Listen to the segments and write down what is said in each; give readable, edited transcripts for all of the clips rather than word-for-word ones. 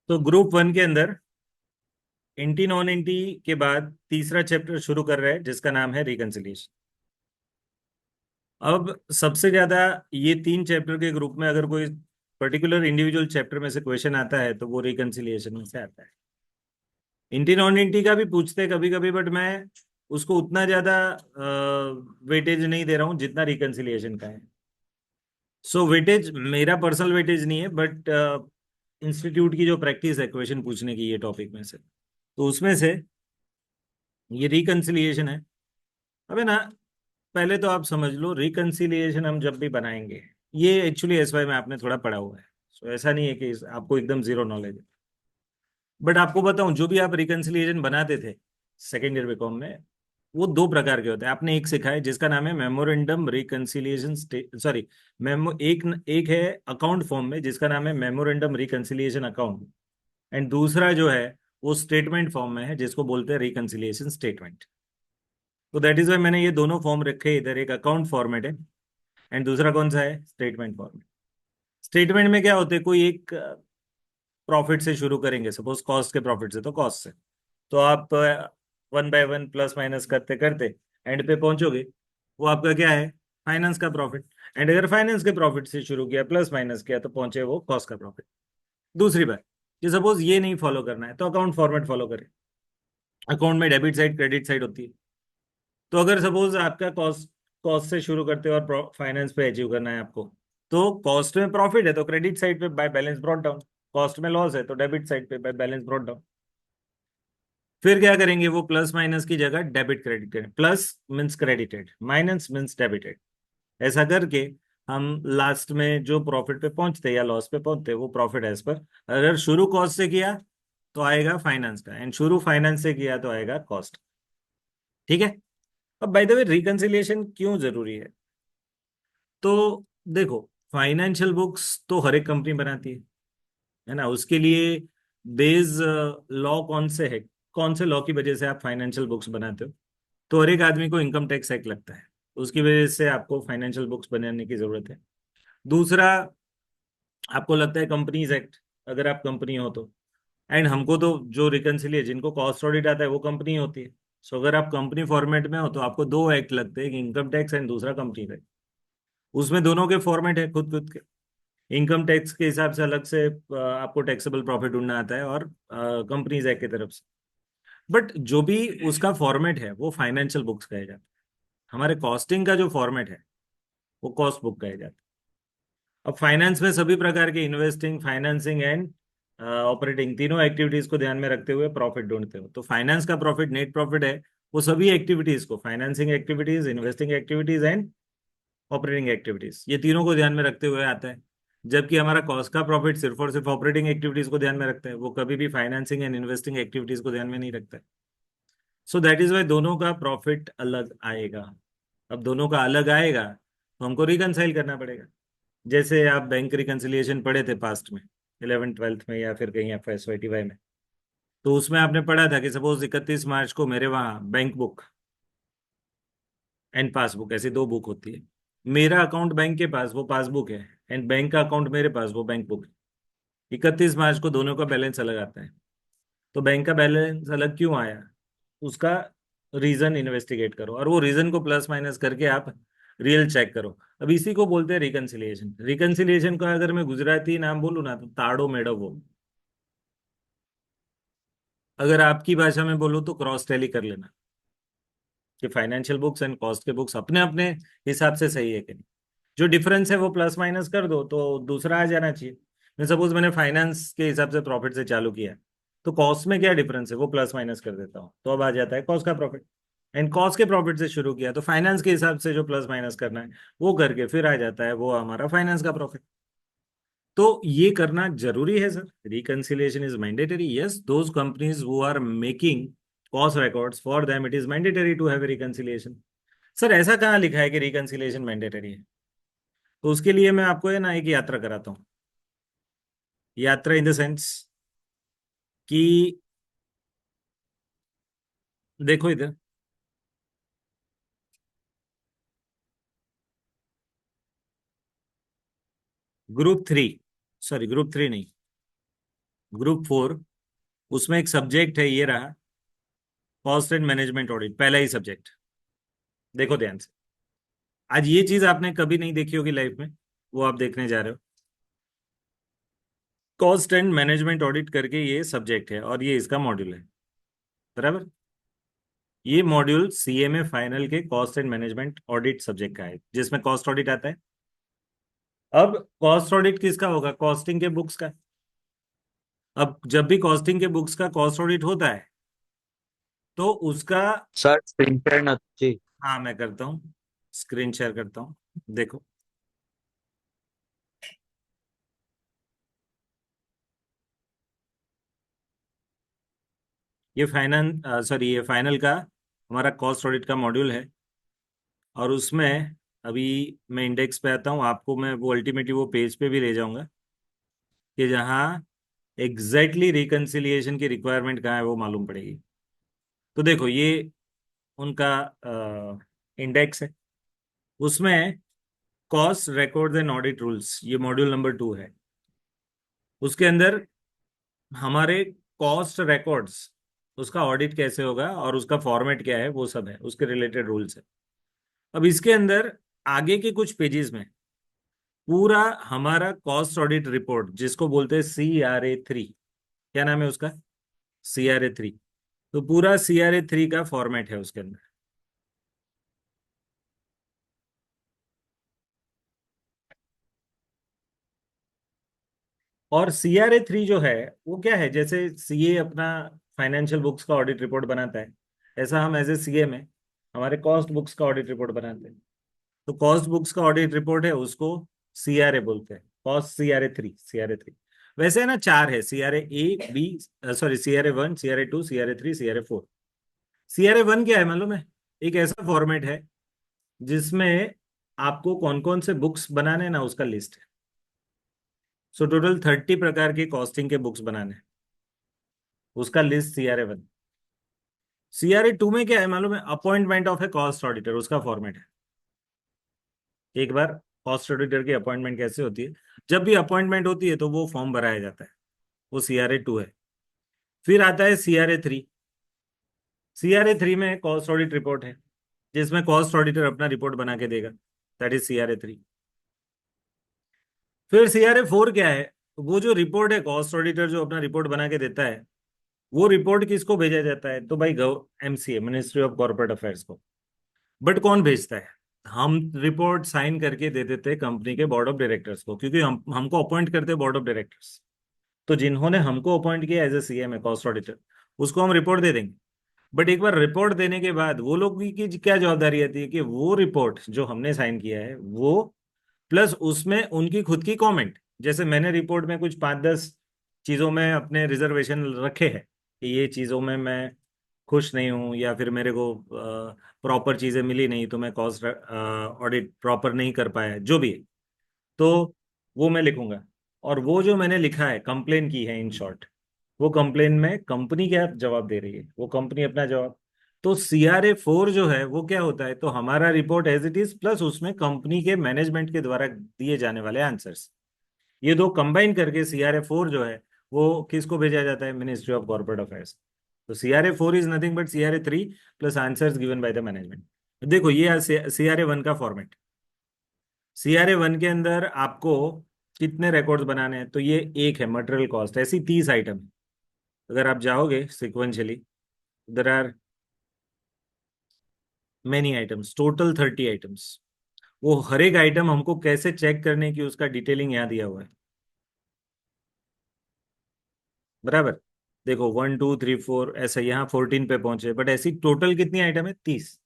तो group one के अंदर एंटी नॉन एंटी के बाद तीसरा चैप्टर शुरू कर रहे हैं जिसका नाम है रिकंसिलिएशन। अब सबसे ज्यादा ये तीन चैप्टर के ग्रुप में अगर कोई पर्टिकुलर इंडिविजुअल चैप्टर में से क्वेश्चन आता है तो वो रिकंसिलिएशन में से आता है। एंटी नॉन एंटी का भी पूछते हैं कभी कभी, बट मैं उसको उतना ज्यादा वेटेज नहीं दे रहा हूँ जितना रिकंसिलिएशन का है। सो वेटेज मेरा पर्सनल वेटेज नहीं है, बट इंस्टीट्यूट की जो प्रैक्टिस है क्वेश्चन पूछने की ये टॉपिक में से, तो उसमें से ये रिकंसिलिएशन है। अबे ना, पहले तो आप समझ लो रिकंसिलिएशन हम जब भी बनाएंगे, ये एक्चुअली एसवाई में आपने थोड़ा पढ़ा हुआ है। सो ऐसा नहीं है कि आपको एकदम जीरो नॉलेज है। बट आपको बताऊं, जो भी आप रिकंसिलिएशन बनाते थे सेकेंड ईयर बीकॉम में, वो दो प्रकार के होते हैं। आपने एक सिखा है जिसका नाम है मेमोरेंडम रिकंसिलिएशन, सॉरी, मेमो एक है अकाउंट फॉर्म में जिसका नाम है मेमोरेंडम रिकंसिलिएशन अकाउंट। एंड दूसरा जो है वो स्टेटमेंट फॉर्म में है जिसको बोलते हैं रिकंसिलिएशन स्टेटमेंट। तो दैट इज वाई मैंने ये दोनों फॉर्म रखे हैं। इधर एक अकाउंट फॉर्मेट है एंड दूसरा कौन सा है, स्टेटमेंट फॉर्मेट। स्टेटमेंट में क्या होते हैं, कोई एक प्रॉफिट से शुरू करेंगे, सपोज कॉस्ट के प्रॉफिट से, तो कॉस्ट से तो आप one by one plus minus करते करते एंड पे पहुंचोगे। वो आपका क्या है, फाइनेंस का प्रॉफिट। एंड अगर फाइनेंस के प्रॉफिट से शुरू किया प्लस माइनस किया तो पहुंचे वो कॉस्ट का प्रॉफिट। दूसरी बात कि सपोज ये नहीं फॉलो करना है तो अकाउंट फॉर्मेट फॉलो करें। अकाउंट में डेबिट साइड क्रेडिट साइड होती है। तो अगर सपोज आपका कॉस्ट कॉस्ट से शुरू करते हो और फाइनेंस पे अचीव करना है आपको, तो कॉस्ट में प्रॉफिट है तो क्रेडिट साइड पे by balance brought down, cost में लॉस है तो डेबिट साइड पे बाय बैलेंस ब्रॉट डाउन। फिर क्या करेंगे, वो प्लस माइनस की जगह डेबिट क्रेडिट करें। Plus means credited, minus means debited. ऐसा करके हम लास्ट में जो प्रॉफिट पे पहुंचते या लॉस पे पहुंचते वो प्रॉफिट एज पर, अगर शुरू कॉस्ट से किया तो आएगा फाइनेंस का, एंड शुरू फाइनेंस से किया तो आएगा कॉस्ट। ठीक है। अब बाय द वे रिकंसिलिएशन क्यों जरूरी है, तो देखो, फाइनेंशियल बुक्स तो हर एक कंपनी बनाती है ना। उसके लिए बेस लॉ कौन से है, कौन से लॉ की वजह से आप फाइनेंशियल बुक्स बनाते हो, तो हर एक आदमी को इनकम टैक्स एक्ट लगता है। उसकी वजह से आपको फाइनेंशियल बुक्स बनाने की जरूरत है। दूसरा, आपको लगता है कंपनीज एक्ट, अगर आप कंपनी हो तो। एंड हमको तो जो रिकंसिलिए जिनको कॉस्ट ऑडिट आता है वो कंपनी होती है। सो अगर आप कंपनी फॉर्मेट में हो तो आपको दो एक्ट लगते हैं, इनकम टैक्स एंड दूसरा कंपनी एक्ट। उसमें दोनों के फॉर्मेट है खुद खुद के। इनकम टैक्स के हिसाब से अलग से आपको टैक्सेबल प्रॉफिट ढूंढना आता है, और कंपनीज एक्ट की तरफ से। बट जो भी उसका फॉर्मेट है वो फाइनेंशियल बुक्स कहे जाते हैं। हमारे कॉस्टिंग का जो फॉर्मेट है वो कॉस्ट बुक कहे जाते हैं। अब फाइनेंस में सभी प्रकार के इन्वेस्टिंग, फाइनेंसिंग एंड ऑपरेटिंग तीनों एक्टिविटीज को ध्यान में रखते हुए प्रॉफिट ढूंढते हो। तो फाइनेंस का प्रॉफिट नेट प्रॉफिट है, वो सभी एक्टिविटीज को, financing activities, investing activities and operating activities, ये तीनों को ध्यान में रखते हुए आता है। जबकि हमारा कॉस्ट का प्रॉफिट सिर्फ और सिर्फ ऑपरेटिंग एक्टिविटीज को ध्यान में रखता है, वो कभी भी फाइनेंसिंग एंड इन्वेस्टिंग एक्टिविटीज को ध्यान में नहीं रखता है। सो दैट इज वाई दोनों का प्रॉफिट अलग आएगा। अब दोनों का अलग आएगा तो हमको रिकंसाइल करना पड़ेगा। जैसे आप बैंक रिकंसिलिएशन पढ़े थे पास्ट में, 11th 12th में, या फिर कहीं FY 25 में। तो उसमें आपने पढ़ा था कि सपोज 31 मार्च को मेरे वहाँ बैंक बुक एंड पासबुक, ऐसी दो बुक होती है। मेरा अकाउंट बैंक के पास वो पासबुक है, एंड बैंक का अकाउंट मेरे पास वो बैंक बुक है। 31 मार्च को दोनों का बैलेंस अलग आता है। तो बैंक का बैलेंस अलग क्यों आया, उसका रीजन इन्वेस्टिगेट करो, और वो रीजन को प्लस माइनस करके आप रियल चेक करो। अब इसी को बोलते हैं रिकंसिलिएशन। रिकंसिलिएशन का अगर मैं गुजराती नाम बोलूँ ना तो ताड़ो मेड़ो। अगर आपकी भाषा में बोलूँ तो क्रॉस टैली कर लेना कि फाइनेंशियल बुक्स एंड कॉस्ट के बुक्स अपने अपने हिसाब से सही है कि नहीं। जो डिफरेंस है वो प्लस माइनस कर दो तो दूसरा आ जाना चाहिए। मैं सपोज मैंने फाइनेंस के हिसाब से प्रॉफिट से चालू किया, तो कॉस्ट में क्या डिफरेंस है वो प्लस माइनस कर देता हूँ तो अब आ जाता है कॉस्ट का प्रॉफिट। एंड कॉस्ट के प्रॉफिट से शुरू किया तो फाइनेंस के हिसाब से जो प्लस माइनस करना है वो करके फिर आ जाता है वो हमारा फाइनेंस का प्रॉफिट। तो ये करना जरूरी है sir. Reconciliation is mandatory, yes, those companies who are making cost records, for them it is mandatory to have reconciliation. Sir ऐसा कहाँ लिखा है कि रिकंसिलिएशन मैंडेटरी है? तो उसके लिए मैं आपको है ना एक यात्रा कराता हूँ। यात्रा इन द सेंस कि देखो इधर, ग्रुप 3, सॉरी ग्रुप 3 नहीं, ग्रुप 4, उसमें एक सब्जेक्ट है, ये रहा, कॉस्ट एंड मैनेजमेंट ऑडिट, पहला ही सब्जेक्ट। देखो ध्यान से, आज ये चीज आपने कभी नहीं देखी होगी लाइफ में, वो आप देखने जा रहे हो। कॉस्ट एंड मैनेजमेंट ऑडिट करके ये सब्जेक्ट है और ये इसका मॉड्यूल है, बराबर। ये मॉड्यूल सीएमए फाइनल के cost and management audit subject का है, जिसमें कॉस्ट ऑडिट आता है। अब कॉस्ट ऑडिट किसका होगा? कॉस्टिंग के बुक्स का। अब जब भी कॉस्टिंग के बुक्स का कॉस्ट ऑडिट होता है तो उसका, सर स्क्रीन शेयर नथी। हाँ मैं करता हूँ, स्क्रीन शेयर करता हूँ, देखो। ये फाइनल, सॉरी, ये फाइनल का हमारा कॉस्ट ऑडिट का मॉड्यूल है। और उसमें अभी मैं इंडेक्स पे आता हूँ, आपको मैं वो अल्टीमेटली वो पेज पे भी ले जाऊंगा कि जहाँ एग्जैक्टली रिकंसिलिएशन की रिक्वायरमेंट कहाँ है वो मालूम पड़ेगी। तो देखो, ये उनका इंडेक्स है, उसमें cost records and audit rules, ये मॉड्यूल नंबर 2 है। उसके अंदर हमारे कॉस्ट रिकॉर्ड्स, उसका ऑडिट कैसे होगा और उसका फॉर्मेट क्या है, वो सब है, उसके रिलेटेड रूल्स है। अब इसके अंदर आगे के कुछ पेजेस में पूरा हमारा कॉस्ट ऑडिट रिपोर्ट, जिसको बोलते हैं CRA 3, क्या नाम है उसका? CRA 3। तो पूरा CRA 3 का फॉर्मेट है उसके अंदर। और CRA 3 जो है वो क्या है, जैसे सीए अपना फाइनेंशियल बुक्स का ऑडिट रिपोर्ट बनाता है, ऐसा हम एज ए सीए में हमारे कॉस्ट बुक्स का ऑडिट रिपोर्ट बनाते हैं। तो कॉस्ट बुक्स का ऑडिट रिपोर्ट है, उसको CRA बोलते हैं, कॉस्ट CRA 3। वैसे है ना, 4 है, CRA 1, B, sorry, CRA 1, CRA 2, CRA 3, CRA 4। CRA 1 क्या है मालूम है? एक ऐसा फॉर्मेट है जिसमें आपको कौन कौन से बुक्स बनाने हैं ना, उसका लिस्ट है। सो टोटल 30 प्रकार के कॉस्टिंग के बुक्स बनाने हैं, उसका लिस्ट CRA 1। CRA 2 में क्या है मालूम है? Appointment of A cost auditor, उसका फॉर्मेट है। एक बार कॉस्ट ऑडिटर की अपॉइंटमेंट कैसे होती है? जब भी अपॉइंटमेंट होती है तो वो फॉर्म भराया जाता है, वो CRA 2 है। फिर आता है CRA 3। CRA 3 में कॉस्ट ऑडिट रिपोर्ट है, जिसमें कॉस्ट ऑडिटर अपना रिपोर्ट बना के देगा, दैट इज CRA 3। फिर CRA 4 क्या है? वो जो रिपोर्ट है, कॉस्ट ऑडिटर जो अपना रिपोर्ट बना के देता है, वो रिपोर्ट किसको भेजा जाता है? तो भाई MCA, ministry of corporate affairs को। बट कौन भेजता है? हम रिपोर्ट साइन करके दे देते हैं कंपनी के बोर्ड ऑफ डायरेक्टर्स को, क्योंकि हम हमको अपॉइंट करते हैं बोर्ड ऑफ डायरेक्टर्स। तो जिन्होंने हमको अपॉइंट किया as a CM, cost auditor, उसको हम रिपोर्ट दे देंगे। बट एक बार रिपोर्ट देने के बाद वो लोग की क्या जवाबदारी आती है कि वो रिपोर्ट जो हमने साइन किया है वो, प्लस उसमें उनकी खुद की कमेंट, जैसे मैंने रिपोर्ट में कुछ 5-10 चीजों में अपने रिजर्वेशन रखे हैं कि ये चीजों में मैं खुश नहीं हूँ, या फिर मेरे को प्रॉपर चीजें मिली नहीं तो मैं कॉस्ट ऑडिट प्रॉपर नहीं कर पाया, जो भी है, तो वो मैं लिखूंगा। और वो जो मैंने लिखा है, कंप्लेन की है इन शॉर्ट, वो कंप्लेन में कंपनी क्या जवाब दे रही है, वो कंपनी अपना जवाब। तो CRA 4 जो है वो क्या होता है? तो हमारा report as it is, plus उसमें कंपनी के मैनेजमेंट के द्वारा दिए जाने वाले आंसर्स, ये दो कंबाइन करके CRA 4 जो है वो किसको भेजा जाता है? Ministry of corporate affairs. तो CRA 4 is nothing but CRA 3 plus answers given by the management. देखो ये CRA 1 का फॉर्मेट। CRA 1 के अंदर आपको कितने रिकॉर्ड्स बनाने हैं? तो ये एक है मटेरियल कॉस्ट, ऐसी 30 आइटम। अगर आप जाओगे sequentially, there are many items, total 30 items. वो हर एक आइटम हमको कैसे चेक करने की, उसका डिटेलिंग यहाँ दिया हुआ है, बराबर। देखो 1 2 3 4, ऐसा यहाँ 14 पे पहुंचे, बट ऐसी टोटल कितनी आइटम है? 30।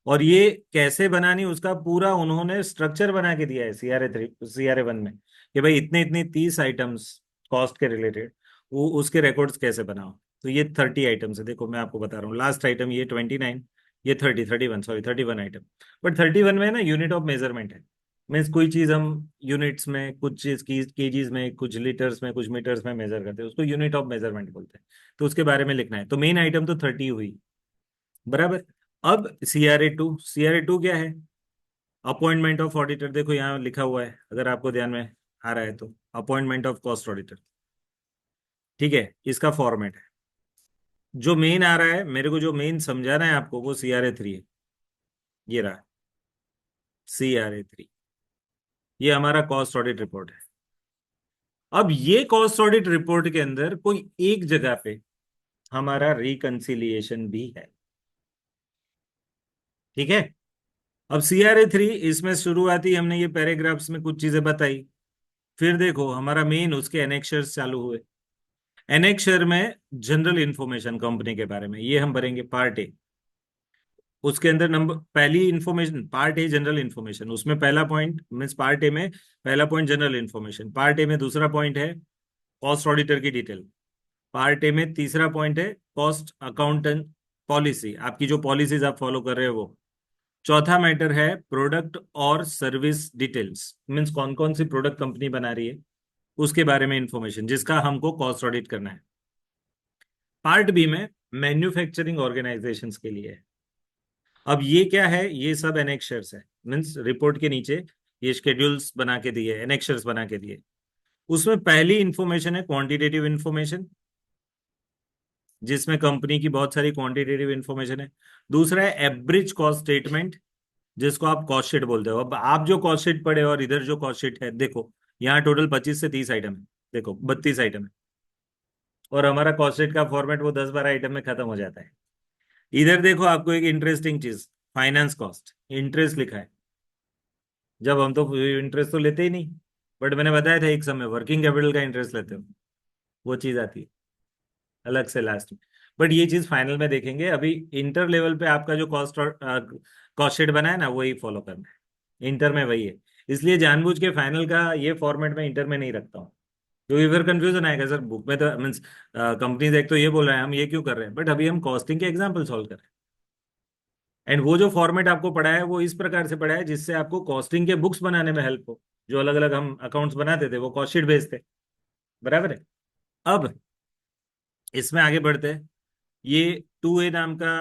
और ये कैसे बनानी, उसका पूरा उन्होंने स्ट्रक्चर बना के दिया है CRA 1 में, कि भाई इतने इतनी 30 आइटम्स कॉस्ट के रिलेटेड, वो उसके रिकॉर्ड्स कैसे बनाओ। तो ये 30 आइटम्स है, देखो मैं आपको बता रहा हूँ। लास्ट आइटम ये 29, ये 30, 31, सॉरी 31 आइटम। बट 31 में ना यूनिट ऑफ मेजरमेंट है, मीन्स कोई चीज हम यूनिट्स में, कुछ चीज की केजीज में, कुछ लीटर्स में, कुछ मीटर्स में मेजर करते हैं, उसको यूनिट ऑफ मेजरमेंट बोलते हैं। तो उसके बारे में लिखना है, तो मेन आइटम तो 30 हुई, बराबर। अब CRA 2 क्या है? अपॉइंटमेंट ऑफ ऑडिटर, देखो यहाँ लिखा हुआ है, अगर आपको ध्यान में आ रहा है तो, अपॉइंटमेंट ऑफ कॉस्ट ऑडिटर। ठीक है, इसका फॉर्मेट है। जो मेन आ रहा है मेरे को, जो मेन समझाना है आपको, वो CRA 3 है। ये रहा CRA 3। ये हमारा कॉस्ट ऑडिट रिपोर्ट है। अब ये कॉस्ट ऑडिट रिपोर्ट के अंदर कोई एक जगह पे हमारा रिकंसिलिएशन भी है। ठीक है। अब CRA 3 इसमें शुरुआती हमने ये पैराग्राफ्स में कुछ चीजें बताई। फिर देखो हमारा मेन उसके एनेक्शर्स चालू हुए। एनेक्शर में जनरल इंफॉर्मेशन कंपनी के बारे में, ये हम भरेंगे पार्ट 1। उसके अंदर नंबर, पहली इंफॉर्मेशन पार्ट 1 जनरल इंफॉर्मेशन, उसमें पहला पॉइंट मीन्स पार्ट 1 में पहला पॉइंट जनरल इंफॉर्मेशन, पार्ट 1 में दूसरा पॉइंट है कॉस्ट ऑडिटर की डिटेल, पार्ट 1 में तीसरा पॉइंट है कॉस्ट अकाउंटेंट पॉलिसी, आपकी जो पॉलिसीज आप फॉलो कर रहे हो वो। चौथा मैटर है प्रोडक्ट और सर्विस डिटेल्स, मीन्स कौन कौन सी प्रोडक्ट कंपनी बना रही है उसके बारे में इंफॉर्मेशन, जिसका हमको कॉस्ट ऑडिट करना है। पार्ट बी में मैन्युफैक्चरिंग ऑर्गेनाइजेशंस के लिए है। अब ये क्या है, ये सब एनेक्शर्स है, मीन्स रिपोर्ट के नीचे ये शेड्यूल्स बना के दिए, एनेक्शर्स बना के दिए। उसमें पहली इंफॉर्मेशन है क्वांटिटेटिव इंफॉर्मेशन, जिसमें कंपनी की बहुत सारी क्वांटिटेटिव इंफॉर्मेशन है। दूसरा है एवरेज कॉस्ट स्टेटमेंट, जिसको आप कॉस्ट शीट बोलते हो। अब आप जो कॉस्ट शीट पढ़े और इधर जो कॉस्ट शीट है, देखो यहाँ टोटल 25 से 30 आइटम है, देखो 32 आइटम है। और हमारा कॉस्ट शीट का फॉर्मेट वो 10-12 आइटम में खत्म हो जाता है। इधर देखो आपको एक इंटरेस्टिंग चीज, फाइनेंस कॉस्ट, इंटरेस्ट लिखा है। जब हम तो इंटरेस्ट तो लेते ही नहीं, बट मैंने बताया था एक समय वर्किंग कैपिटल का इंटरेस्ट लेते हो, वो चीज आती है अलग से लास्ट में। बट ये चीज फाइनल में देखेंगे, अभी इंटर लेवल पे आपका जो कॉस्ट शीट बना है ना, वही फॉलो करना है। इंटर में वही है, इसलिए जानबूझ के फाइनल का ये फॉर्मेट में इंटर में नहीं रखता हूँ, क्योंकि फिर कंफ्यूजन आएगा सर बुक में तो मीन्स कंपनीज एक तो ये बोल रहे हैं हम ये क्यों कर रहे हैं, बट अभी हम कॉस्टिंग के एग्जाम्पल सॉल्व कर रहे हैं। एंड वो जो फॉर्मेट आपको पढ़ा है वो इस प्रकार से पढ़ा है जिससे आपको कॉस्टिंग के बुक्स बनाने में हेल्प हो। जो अलग अलग हम अकाउंट्स बनाते थे वो कॉस्ट शीट भेजते, बराबर है। अब इसमें आगे बढ़ते हैं। ये 2A नाम का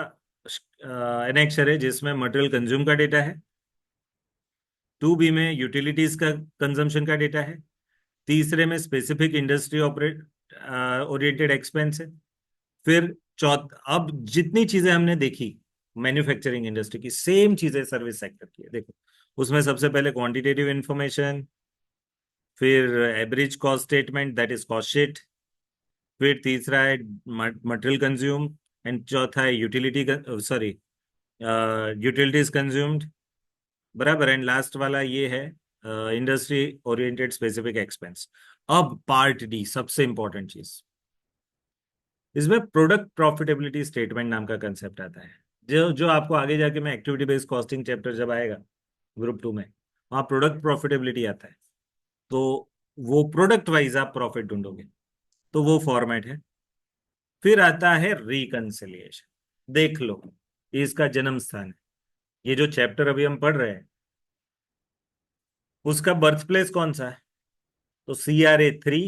एनेक्सर है जिसमें मटेरियल कंज्यूम का डेटा है। 2B में यूटिलिटीज का कंजम्पशन का डेटा है। तीसरे में specific industry operate oriented expense है। फिर चौथ अब जितनी चीजें हमने देखी मैन्युफैक्चरिंग इंडस्ट्री की, सेम चीजें सर्विस सेक्टर की है। देखो उसमें सबसे पहले क्वांटिटेटिव इंफॉर्मेशन, फिर average cost statement that is cost sheet, फिर तीसरा है मटेरियल कंज्यूम, एंड चौथा है यूटिलिटी, सॉरी यूटिलिटीज कंज्यूम्ड, बराबर। एंड लास्ट वाला ये है इंडस्ट्री ओरिएंटेड स्पेसिफिक एक्सपेंस। अब पार्ट डी सबसे इंपॉर्टेंट चीज, इसमें प्रोडक्ट प्रॉफिटेबिलिटी स्टेटमेंट नाम का कंसेप्ट आता है। जो जो आपको आगे जाके मैं एक्टिविटी बेस्ड कॉस्टिंग चैप्टर जब आएगा ग्रुप 2 में, वहाँ प्रोडक्ट प्रॉफिटेबिलिटी आता है। तो वो प्रोडक्ट वाइज आप प्रॉफिट ढूंढोगे, तो वो फॉर्मेट है। फिर आता है रिकंसिलिएशन। देख लो, ये इसका जन्म स्थान है। ये जो चैप्टर अभी हम पढ़ रहे हैं उसका बर्थ प्लेस कौन सा है, तो CRA 3।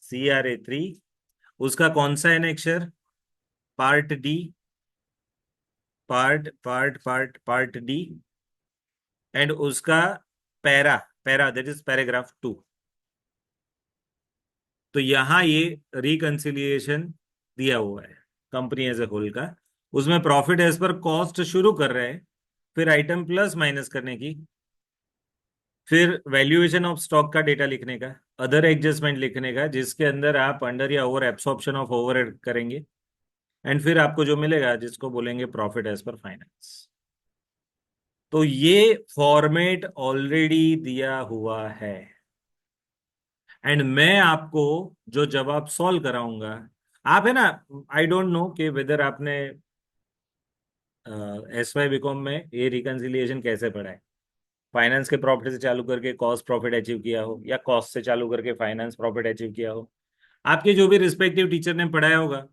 CRA 3 उसका कौन सा annexure, part D, part D. And उसका para, para that is paragraph 2। तो यहाँ ये रिकंसिलिएशन दिया हुआ है कंपनी एज ए होल का। उसमें प्रॉफिट एज पर कॉस्ट शुरू कर रहे हैं, फिर आइटम प्लस माइनस करने की, फिर वैल्यूएशन ऑफ स्टॉक का डेटा लिखने का, अदर एडजस्टमेंट लिखने का जिसके अंदर आप अंडर या ओवर एब्सॉर्प्शन ऑफ ओवरहेड करेंगे, एंड फिर आपको जो मिलेगा जिसको बोलेंगे प्रॉफिट एज पर फाइनेंस। तो ये फॉर्मेट ऑलरेडी दिया हुआ है, एंड मैं आपको जो जवाब सॉल्व कराऊंगा, आप है ना, आई डोंट नो कि वेदर आपने SY BCom में ये रिकंसिलिएशन कैसे पढ़ा है। फाइनेंस के प्रॉफिट से चालू करके कॉस्ट प्रॉफिट अचीव किया हो, या कॉस्ट से चालू करके फाइनेंस प्रॉफिट अचीव किया हो, आपके जो भी रिस्पेक्टिव टीचर ने पढ़ाया होगा,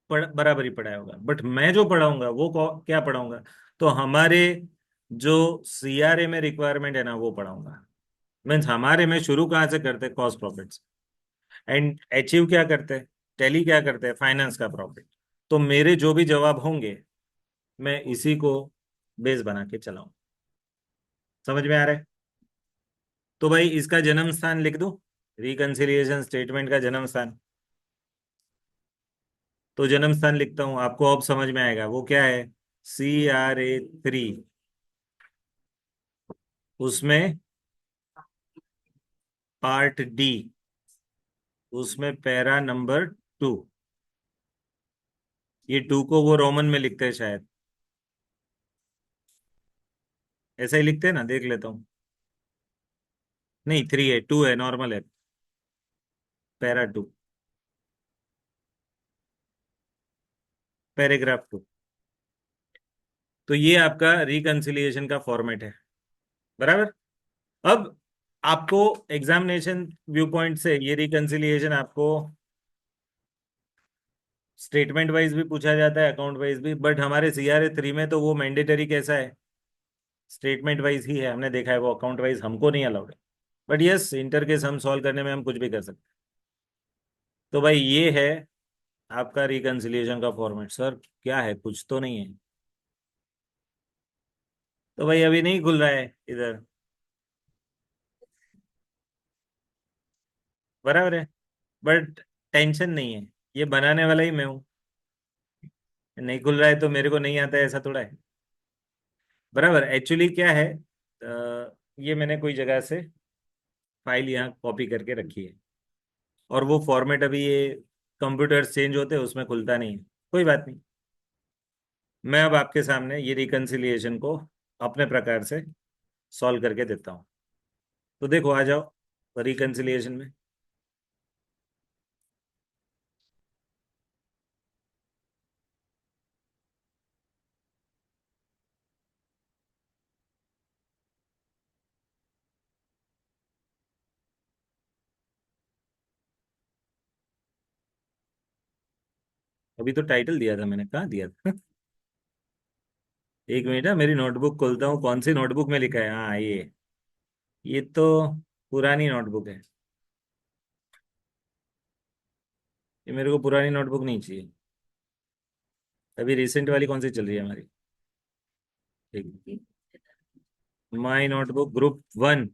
बराबर ही पढ़ाया होगा। बट मैं जो पढ़ाऊंगा वो क्या पढ़ाऊंगा, तो हमारे जो CRA में रिक्वायरमेंट है ना वो पढ़ाऊंगा। मीन्स हमारे में शुरू कहाँ से करते हैं, कॉस्ट प्रॉफिट, एंड अचीव क्या करते हैं, टैली क्या करते हैं, फाइनेंस का प्रॉफिट। तो मेरे जो भी जवाब होंगे मैं इसी को बेस बना के चलाऊं। समझ में आ रहा है। तो भाई इसका जन्म स्थान लिख दूं, रिकंसिलिएशन स्टेटमेंट का जन्म स्थान, तो जन्म स्थान लिखता हूं, आपको अब समझ में आएगा वो क्या है। CRA 3, उसमें पार्ट डी, उसमें पैरा नंबर 2। ये 2 को वो रोमन में लिखते हैं शायद, ऐसा ही लिखते हैं ना, देख लेता हूँ। नहीं, 3 है, 2 है, नॉर्मल है, पैरा 2, पैराग्राफ 2। तो ये आपका रिकंसिलिएशन का फॉर्मेट है, बराबर। अब आपको एग्जामिनेशन व्यू पॉइंट से ये रिकंसिलिएशन आपको स्टेटमेंट वाइज भी पूछा जाता है, अकाउंट वाइज भी, बट हमारे CRA 3 में तो वो मैंडेटरी कैसा है, स्टेटमेंट वाइज ही है, हमने देखा है, वो अकाउंट वाइज हमको नहीं अलाउड है। बट यस, इंटर केस हम सॉल्व करने में हम कुछ भी कर सकते हैं। तो भाई ये है आपका रिकंसिलिएशन का फॉर्मेट। सर क्या है, कुछ तो नहीं है? तो भाई अभी नहीं खुल रहा है इधर, बराबर है, बट टेंशन नहीं है, ये बनाने वाला ही मैं हूँ। नहीं खुल रहा है तो मेरे को नहीं आता है ऐसा थोड़ा है, बराबर। एक्चुअली क्या है, ये मैंने कोई जगह से फाइल यहाँ कॉपी करके रखी है, और वो फॉर्मेट अभी ये कंप्यूटर चेंज होते हैं उसमें खुलता नहीं है। कोई बात नहीं, मैं अब आपके सामने ये रिकंसिलिएशन को अपने प्रकार से सॉल्व करके देता हूँ। तो देखो, आ जाओ रिकंसिलिएशन में। अभी तो टाइटल दिया था मैंने, कहाँ दिया था? एक मिनट है, मेरी नोटबुक खोलता हूँ, कौन सी नोटबुक में लिखा है। हाँ, ये तो पुरानी नोटबुक है, ये मेरे को पुरानी नोटबुक नहीं चाहिए। अभी रिसेंट वाली कौन सी चल रही है हमारी? ठीक, माई नोटबुक ग्रुप 1,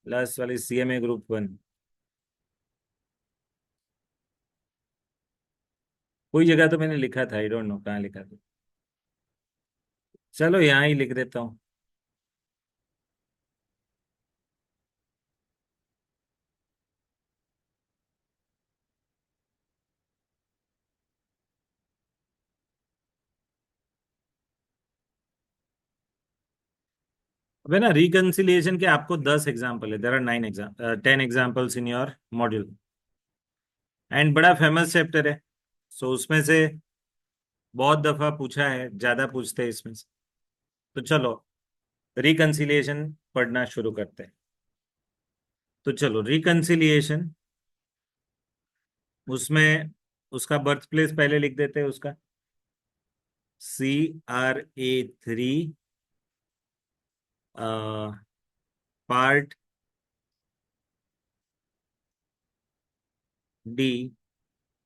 लास्ट वाली CMA ग्रुप 1। कोई जगह तो मैंने लिखा था, आई डोंट नो कहाँ लिखा था। चलो यहाँ ही लिख देता हूँ। अब है ना, रिकंसिलिएशन के आपको 10 एग्जाम्पल है, there are 10 examples in your module, and बड़ा फेमस चैप्टर है। सो उसमें से बहुत दफा पूछा है, ज्यादा पूछते हैं इसमें से। तो चलो रिकंसिलिएशन पढ़ना शुरू करते हैं। तो चलो रिकंसिलिएशन, उसमें उसका बर्थ प्लेस पहले लिख देते हैं उसका। CRA 3 part D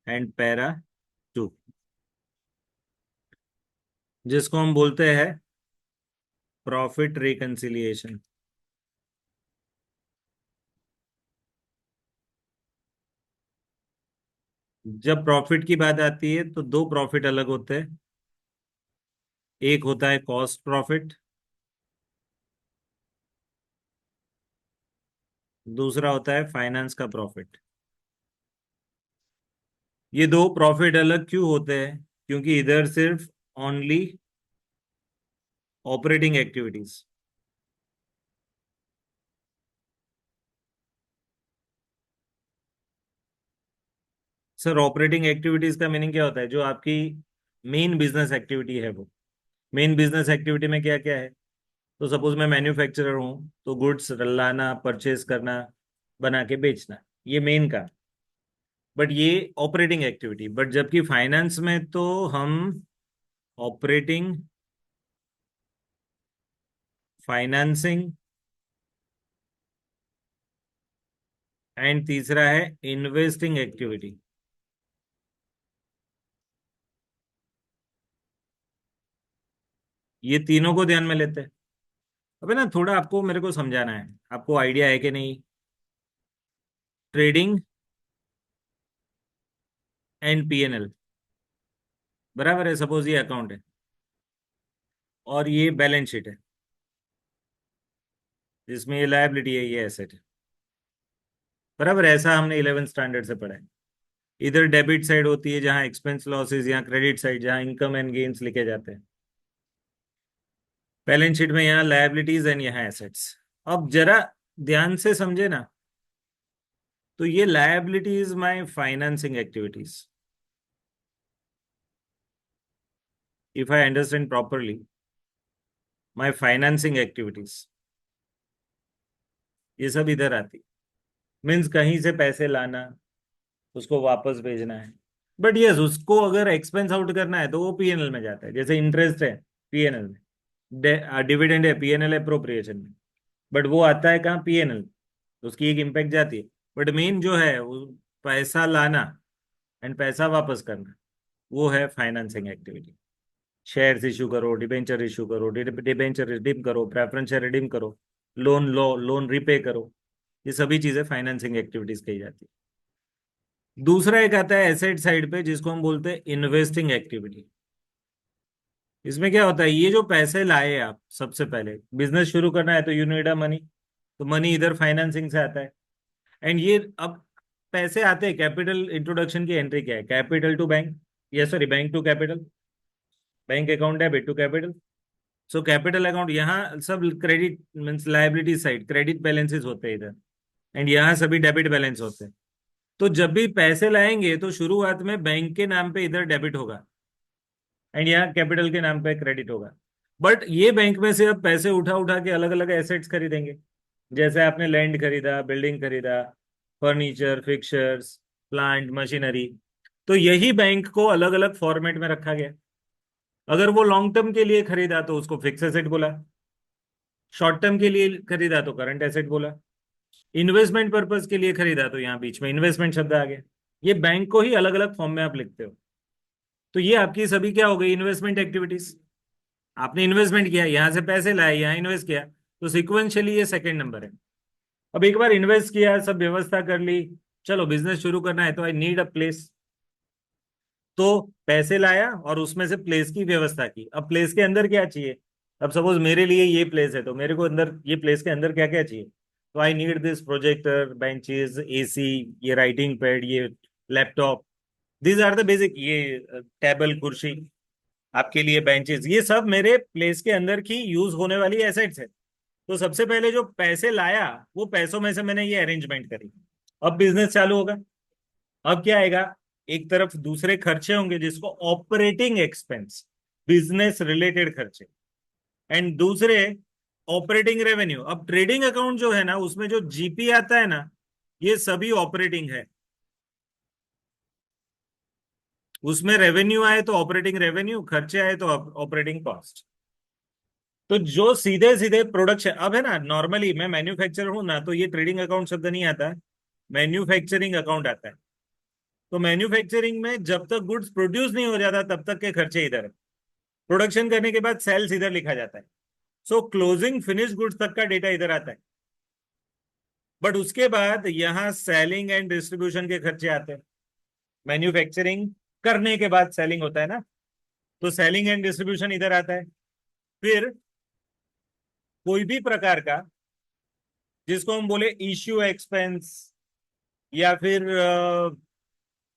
and para 2, जिसको हम बोलते हैं प्रॉफिट रिकंसिलिएशन। जब प्रॉफिट की बात आती है तो दो प्रॉफिट अलग होते हैं। एक होता है कॉस्ट प्रॉफिट, दूसरा होता है फाइनेंस का प्रॉफिट। ये दो प्रॉफिट अलग क्यों होते हैं? क्योंकि इधर सिर्फ only operating activities. Sir operating activities का मीनिंग क्या होता है? जो आपकी मेन बिजनेस एक्टिविटी है, वो मेन बिजनेस एक्टिविटी में क्या क्या है? तो सपोज मैं मैन्युफैक्चरर हूँ, तो गुड्स लाना, परचेज करना, बना के बेचना, ये मेन का। बट ये ऑपरेटिंग एक्टिविटी, बट जबकि फाइनेंस में तो हम ऑपरेटिंग, फाइनेंसिंग, एंड तीसरा है इन्वेस्टिंग एक्टिविटी। ये तीनों को ध्यान में लेते हैं। अबे ना थोड़ा आपको मेरे को समझाना है, आपको आइडिया है कि नहीं। ट्रेडिंग एंड पीएनएल बराबर है, सपोज ये अकाउंट है और ये बैलेंस शीट है जिसमें ये लायबिलिटी है, ये एसेट है, बराबर। ऐसा हमने 11th स्टैंडर्ड से पढ़ा है। इधर डेबिट साइड होती है जहां एक्सपेंस लॉसेस, यहाँ क्रेडिट साइड जहां इनकम एंड गेन्स लिखे जाते हैं। बैलेंस शीट में यहाँ लायबिलिटीज एंड यहाँ एसेट्स। अब जरा ध्यान से समझे ना, तो ये liability is my financing activities. If I understand properly, my financing activities ये सब इधर आती, मीन्स कहीं से पैसे लाना, उसको वापस भेजना है। बट यस, उसको अगर एक्सपेंस आउट करना है तो वो पीएनएल में जाता है। जैसे इंटरेस्ट है पीएनएल में, डिविडेंड है पीएनएल अप्रोप्रिएशन में, बट वो आता है कहाँ, पीएनएल। उसकी एक इम्पैक्ट जाती है। बट मेन जो है वो पैसा लाना एंड पैसा वापस करना, वो है फाइनेंसिंग एक्टिविटी। शेयर्स इशू करो, डिबेंचर इशू करो, डिबेंचर रिडीम करो, प्रेफरेंस शेयर रिडीम करो, लोन लो, लोन रिपे करो, ये सभी चीजें फाइनेंसिंग एक्टिविटीज कही जाती है। दूसरा एक आता है एसेट साइड पे जिसको हम बोलते हैं इन्वेस्टिंग एक्टिविटी। इसमें क्या होता है, ये जो पैसे लाए आप, सबसे पहले बिजनेस शुरू करना है तो यू नीड अ मनी, तो मनी इधर फाइनेंसिंग से आता है। एंड ये अब पैसे आते हैं, कैपिटल इंट्रोडक्शन की एंट्री क्या है, कैपिटल टू बैंक, ये sorry bank to capital, bank account debit to capital. So capital account यहाँ सब credit means liability side, credit balances होते हैं इधर, एंड यहाँ सभी डेबिट बैलेंस होते हैं। तो जब भी पैसे लाएंगे तो शुरुआत में बैंक के नाम पे इधर डेबिट होगा एंड यहाँ कैपिटल के नाम पे क्रेडिट होगा। बट ये बैंक में से अब पैसे उठा उठा के अलग अलग एसेट्स खरीदेंगे। जैसे आपने लैंड खरीदा, बिल्डिंग खरीदा, फर्नीचर, फिक्चर्स, प्लांट, मशीनरी, तो यही बैंक को अलग अलग फॉर्मेट में रखा गया। अगर वो लॉन्ग टर्म के लिए खरीदा तो उसको फिक्स एसेट बोला, शॉर्ट टर्म के लिए खरीदा तो करंट एसेट बोला, इन्वेस्टमेंट पर्पज के लिए खरीदा तो यहाँ बीच में इन्वेस्टमेंट शब्द आ गया। ये बैंक को ही अलग अलग फॉर्म में आप लिखते हो। तो ये आपकी सभी क्या हो गई, इन्वेस्टमेंट एक्टिविटीज। आपने इन्वेस्टमेंट किया, यहां से पैसे लाए, यहाँ इन्वेस्ट किया, तो सिक्वेंशियली ये सेकंड नंबर है। अब एक बार इन्वेस्ट किया, सब व्यवस्था कर ली, चलो बिजनेस शुरू करना है तो आई नीड अ प्लेस, तो पैसे लाया और उसमें से प्लेस की व्यवस्था की। अब प्लेस के अंदर क्या चाहिए, अब सपोज मेरे लिए ये प्लेस है तो मेरे को अंदर ये प्लेस के अंदर क्या क्या चाहिए, तो I need this projector, benches, AC, ये राइटिंग पैड, ये laptop, these are the basic, ये टेबल कुर्सी, आपके लिए बेंचेस, ये सब मेरे प्लेस के अंदर की यूज होने वाली एसेट्स है। तो सबसे पहले जो पैसे लाया, वो पैसों में से मैंने ये अरेंजमेंट करी। अब बिजनेस चालू होगा। अब क्या आएगा, एक तरफ दूसरे खर्चे होंगे जिसको ऑपरेटिंग एक्सपेंस, बिजनेस रिलेटेड खर्चे, एंड दूसरे ऑपरेटिंग रेवेन्यू। अब ट्रेडिंग अकाउंट जो है ना, उसमें जो जीपी आता है ना, ये सभी ऑपरेटिंग है। उसमें रेवेन्यू आए तो ऑपरेटिंग रेवेन्यू, खर्चे आए तो ऑपरेटिंग कॉस्ट। तो जो सीधे सीधे प्रोडक्शन, अब है ना, नॉर्मली मैं मैन्युफैक्चरर हूं ना, तो ये ट्रेडिंग अकाउंट शब्द नहीं आता, मैन्युफैक्चरिंग अकाउंट आता है। तो मैन्युफैक्चरिंग में जब तक गुड्स प्रोड्यूस नहीं हो जाता तब तक के खर्चे इधर है, प्रोडक्शन करने के बाद सेल्स इधर लिखा जाता है। सो क्लोजिंग फिनिश गुड्स तक का डेटा इधर आता है। बट उसके बाद यहाँ सेलिंग एंड डिस्ट्रीब्यूशन के खर्चे आते हैं। मैन्युफैक्चरिंग करने के बाद सेलिंग होता है ना, तो सेलिंग एंड डिस्ट्रीब्यूशन इधर आता है। फिर कोई भी प्रकार का जिसको हम बोले इश्यू एक्सपेंस, या फिर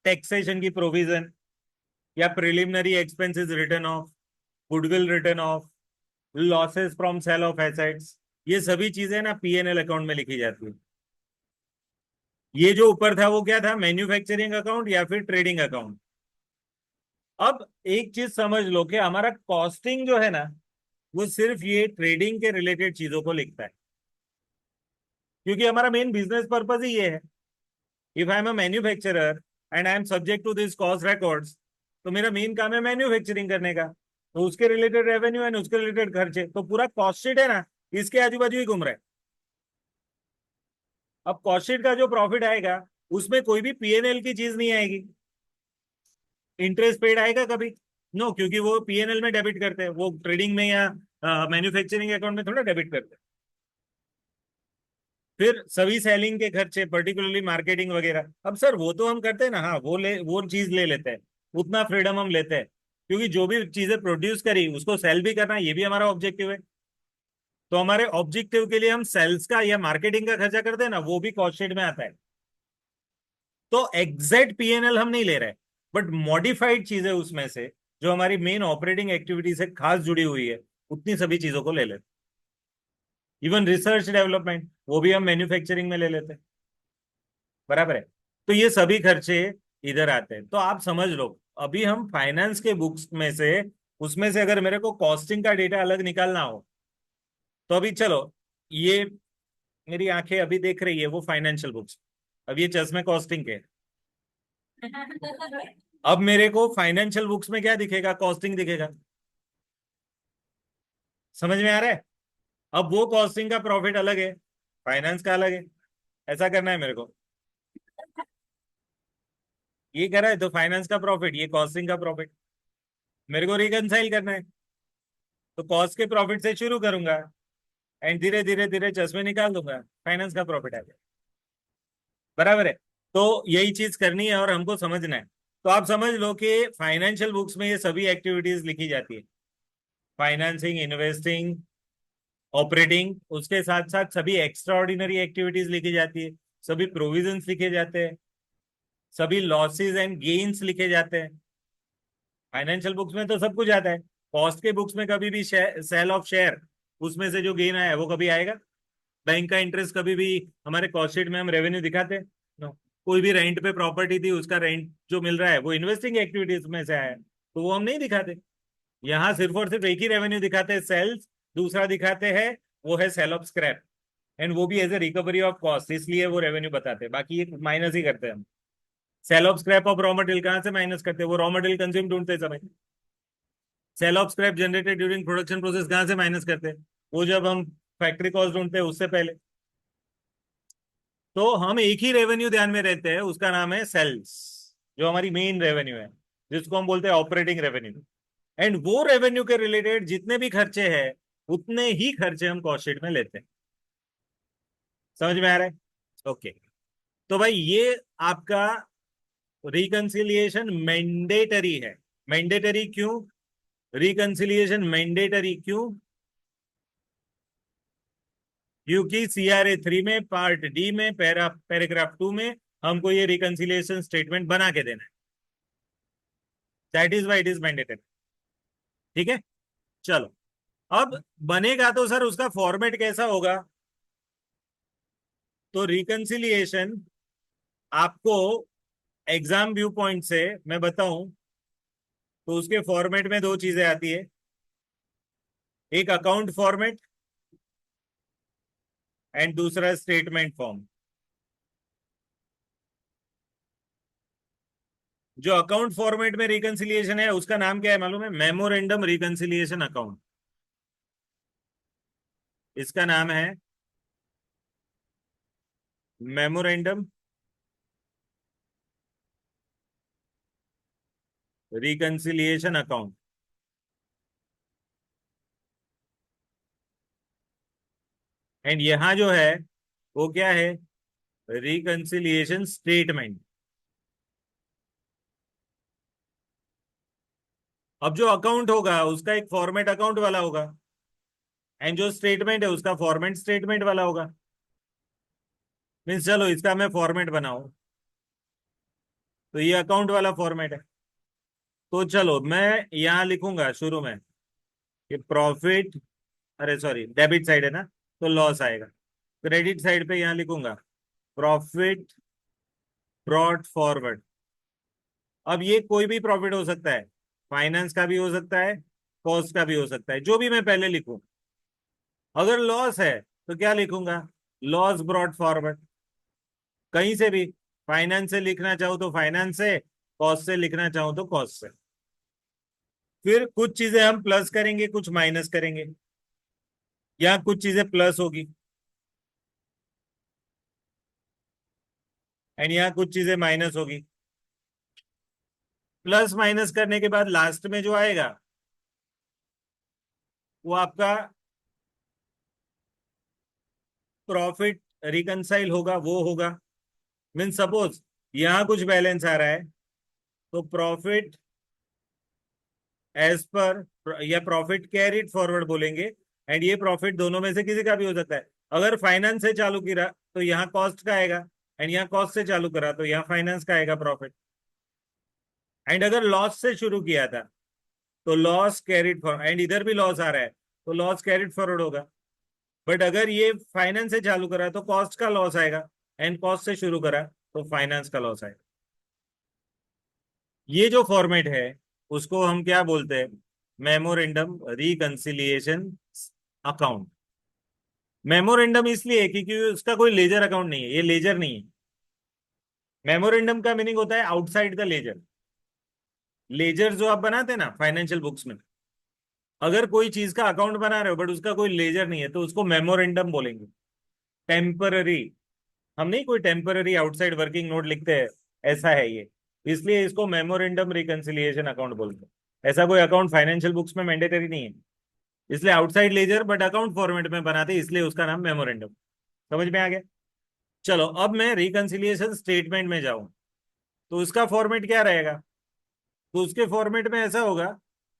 टैक्सेशन की प्रोविजन, या preliminary expenses written off, goodwill written off, losses from sale of assets, ये सभी चीजें ना पीएनएल अकाउंट में लिखी जाती है। ये जो ऊपर था वो क्या था, मैन्युफैक्चरिंग अकाउंट या फिर ट्रेडिंग अकाउंट। अब एक चीज समझ लो कि हमारा कॉस्टिंग जो है ना, वो सिर्फ ये ट्रेडिंग के रिलेटेड चीजों को लिखता है, क्योंकि हमारा मेन बिजनेस पर्पज ही ये है। If I am a manufacturer and I am subject to this cost records, तो मेरा मेन काम है मैन्युफैक्चरिंग करने का, तो उसके रिलेटेड रेवेन्यू एंड उसके रिलेटेड खर्चे, तो पूरा कॉस्ट शीट है ना, इसके आजू बाजू ही घूम रहा है। अब कॉस्ट शीट का जो प्रॉफिट आएगा, उसमें कोई भी पीएनएल की चीज नहीं आएगी। इंटरेस्ट पेड आएगा कभी नो, क्योंकि वो पीएनएल में डेबिट करते हैं, वो ट्रेडिंग में या मैन्युफैक्चरिंग अकाउंट में थोड़ा डेबिट करते हैं। फिर सभी सेलिंग के खर्चे, पर्टिकुलरली मार्केटिंग वगैरह, अब सर वो तो हम करते हैं ना, हाँ वो चीज ले लेते हैं, उतना फ्रीडम हम लेते हैं, क्योंकि जो भी चीजें प्रोड्यूस करी उसको सेल भी करना, ये भी हमारा ऑब्जेक्टिव है। तो हमारे ऑब्जेक्टिव के लिए हम सेल्स का या मार्केटिंग का खर्चा करते हैं ना, वो भी कॉस्ट शीट में आता है। तो एग्जैक्ट पीएनएल हम नहीं ले रहे, बट मॉडिफाइड चीजें उसमें से जो हमारी मेन ऑपरेटिंग एक्टिविटी से खास जुड़ी हुई है, उतनी सभी चीजों को ले लेते। इवन रिसर्च डेवलपमेंट वो भी हम मैन्युफैक्चरिंग में ले लेते हैं, बराबर है। तो ये सभी खर्चे इधर आते हैं। तो आप समझ लो, अभी हम फाइनेंस के बुक्स में से, उसमें से अगर मेरे को कॉस्टिंग का डेटा अलग निकालना हो, तो अभी चलो, ये मेरी आंखें अभी देख रही है वो फाइनेंशियल बुक्स, अब ये चश्मे कॉस्टिंग के। अब मेरे को फाइनेंशियल बुक्स में क्या दिखेगा? कॉस्टिंग दिखेगा। समझ में आ रहा है? अब वो कॉस्टिंग का प्रॉफिट अलग है, फाइनेंस का अलग है। ऐसा करना है मेरे को, ये करा है तो फाइनेंस का प्रॉफिट, ये कॉस्टिंग का प्रॉफिट, मेरे को रिकनसाइल करना है। तो कॉस्ट के प्रॉफिट से शुरू करूंगा, एंड धीरे धीरे धीरे चश्मे निकाल दूंगा, फाइनेंस का प्रॉफिट आ जाए, बराबर है। तो यही चीज करनी है और हमको समझना है। तो आप समझ लो कि फाइनेंशियल बुक्स में ये सभी एक्टिविटीज लिखी जाती है, फाइनेंसिंग, इन्वेस्टिंग, ऑपरेटिंग, उसके साथ साथ सभी एक्स्ट्रा ऑर्डिनरी एक्टिविटीज लिखी जाती है, सभी प्रोविजंस लिखे जाते हैं, सभी लॉसेस एंड गेन्स लिखे जाते हैं। फाइनेंशियल बुक्स में तो सब कुछ आता है। कॉस्ट के बुक्स में कभी भी सेल ऑफ शेयर, उसमें से जो गेन आया है वो कभी आएगा? बैंक का इंटरेस्ट कभी भी हमारे कॉस्ट शीट में हम रेवेन्यू दिखाते हैं? नो। कोई भी रेंट पे प्रॉपर्टी थी, उसका रेंट जो मिल रहा है वो इन्वेस्टिंग एक्टिविटीज में से आया है, तो वो हम नहीं दिखाते। यहाँ सिर्फ और सिर्फ एक ही रेवेन्यू दिखाते हैं, सेल्स। दूसरा दिखाते हैं, वो है सेल ऑफ स्क्रैप, एंड वो भी as a recovery of cost, इसलिए वो रेवेन्यू बताते हैं, बाकी ये माइनस ही करते हैं हम। Sale of scrap of raw material कहाँ से माइनस करते हैं? वो रॉ मटेरियल कंज्यूम ढूंढते समय। Sale of scrap generated during production process कहाँ से माइनस करते हैं? वो जब हम फैक्ट्री कॉस्ट ढूंढते हैं उससे पहले। तो हम एक ही रेवेन्यू ध्यान में रहते हैं, उसका नाम है सेल्स, जो हमारी मेन रेवेन्यू है, जिसको हम बोलते हैं ऑपरेटिंग रेवेन्यू। एंड वो रेवेन्यू के रिलेटेड जितने भी खर्चे हैं, उतने ही खर्चे हम कॉस्ट शीट में लेते हैं। समझ में आ रहा है? ओके। तो भाई ये आपका रिकंसिलिएशन मैंडेटरी है। मैंडेटरी क्यों? रिकंसिलिएशन मैंडेटरी क्यों? क्योंकि CRA 3 में पार्ट डी में पैराग्राफ 2 में हमको ये रिकंसिलिएशन स्टेटमेंट बना के देना है। That is why it is mandatory. ठीक है, चलो। अब बनेगा तो सर उसका फॉर्मेट कैसा होगा? तो रिकंसिलिएशन आपको एग्जाम व्यू पॉइंट से मैं बताऊं, तो उसके फॉर्मेट में दो चीजें आती है, एक अकाउंट फॉर्मेट एंड दूसरा स्टेटमेंट फॉर्म। जो अकाउंट फॉर्मेट में रिकंसिलिएशन है उसका नाम क्या है मालूम है? मेमोरेंडम रिकंसिलिएशन अकाउंट, इसका नाम है मेमोरेंडम रिकंसिलिएशन अकाउंट। एंड यहां जो है वो क्या है? Reconciliation statement. अब जो अकाउंट होगा उसका एक फॉर्मेट अकाउंट वाला होगा, एंड जो स्टेटमेंट है उसका फॉर्मेट स्टेटमेंट वाला होगा। मीन्स चलो इसका मैं फॉर्मेट बनाऊं, तो ये अकाउंट वाला फॉर्मेट है। तो चलो मैं यहां लिखूंगा शुरू में कि प्रॉफिट, अरे सॉरी डेबिट साइड है ना, तो लॉस आएगा। क्रेडिट साइड पे यहां लिखूंगा प्रॉफिट ब्रॉट फॉरवर्ड। अब ये कोई भी प्रॉफिट हो सकता है, फाइनेंस का भी हो सकता है, कॉस्ट का भी हो सकता है, जो भी मैं पहले लिखूं। अगर लॉस है तो क्या लिखूंगा? Loss brought forward. कहीं से भी, फाइनेंस से लिखना चाहूं तो फाइनेंस से, कॉस्ट से लिखना चाहूं तो कॉस्ट से। फिर कुछ चीजें हम प्लस करेंगे, कुछ माइनस करेंगे, या कुछ चीजें प्लस होगी एंड यहाँ कुछ चीजें माइनस होगी। प्लस माइनस करने के बाद लास्ट में जो आएगा वो आपका प्रॉफिट रिकंसाइल होगा, वो होगा। मीन सपोज यहां कुछ बैलेंस आ रहा है तो प्रॉफिट एज पर, या प्रॉफिट कैरिड फॉरवर्ड बोलेंगे। एंड ये प्रॉफिट दोनों में से किसी का भी हो सकता है। अगर फाइनेंस से चालू किया तो यहाँ कॉस्ट का आएगा, एंड यहाँ कॉस्ट से चालू करा तो यहाँ फाइनेंस का आएगा प्रॉफिट। एंड अगर लॉस से शुरू किया था तो लॉस कैरिड फॉरवर्ड, एंड इधर भी लॉस आ रहा है तो लॉस कैरिड फॉरवर्ड होगा। बट अगर ये फाइनेंस से चालू करा तो कॉस्ट का लॉस आएगा, एंड कॉस्ट से शुरू करा तो फाइनेंस का लॉस आएगा। ये जो फॉर्मेट है उसको हम क्या बोलते हैं? Memorandum reconciliation account. मेमोरेंडम इसलिए है क्योंकि उसका कोई लेजर अकाउंट नहीं है, ये लेजर नहीं है। मेमोरेंडम का मीनिंग होता है आउटसाइड द लेजर। लेजर जो आप बनाते हैं ना फाइनेंशियल बुक्स में, अगर कोई चीज का अकाउंट बना रहे हो बट उसका कोई लेजर नहीं है तो उसको मेमोरेंडम बोलेंगे। टेम्पररी, हम नहीं कोई टेम्पररी आउटसाइड वर्किंग नोट लिखते हैं, ऐसा है ये। इसलिए इसको मेमोरेंडम रिकंसिलिएशन अकाउंट बोलते हैं। ऐसा कोई अकाउंट फाइनेंशियल बुक्स में मैंडेटरी नहीं है, इसलिए outside ledger but account format में बनाते हैं, इसलिए उसका नाम मेमोरेंडम। समझ में आ गया? चलो अब मैं रिकंसिलिएशन स्टेटमेंट में जाऊं तो उसका फॉर्मेट क्या रहेगा? तो उसके फॉर्मेट में ऐसा होगा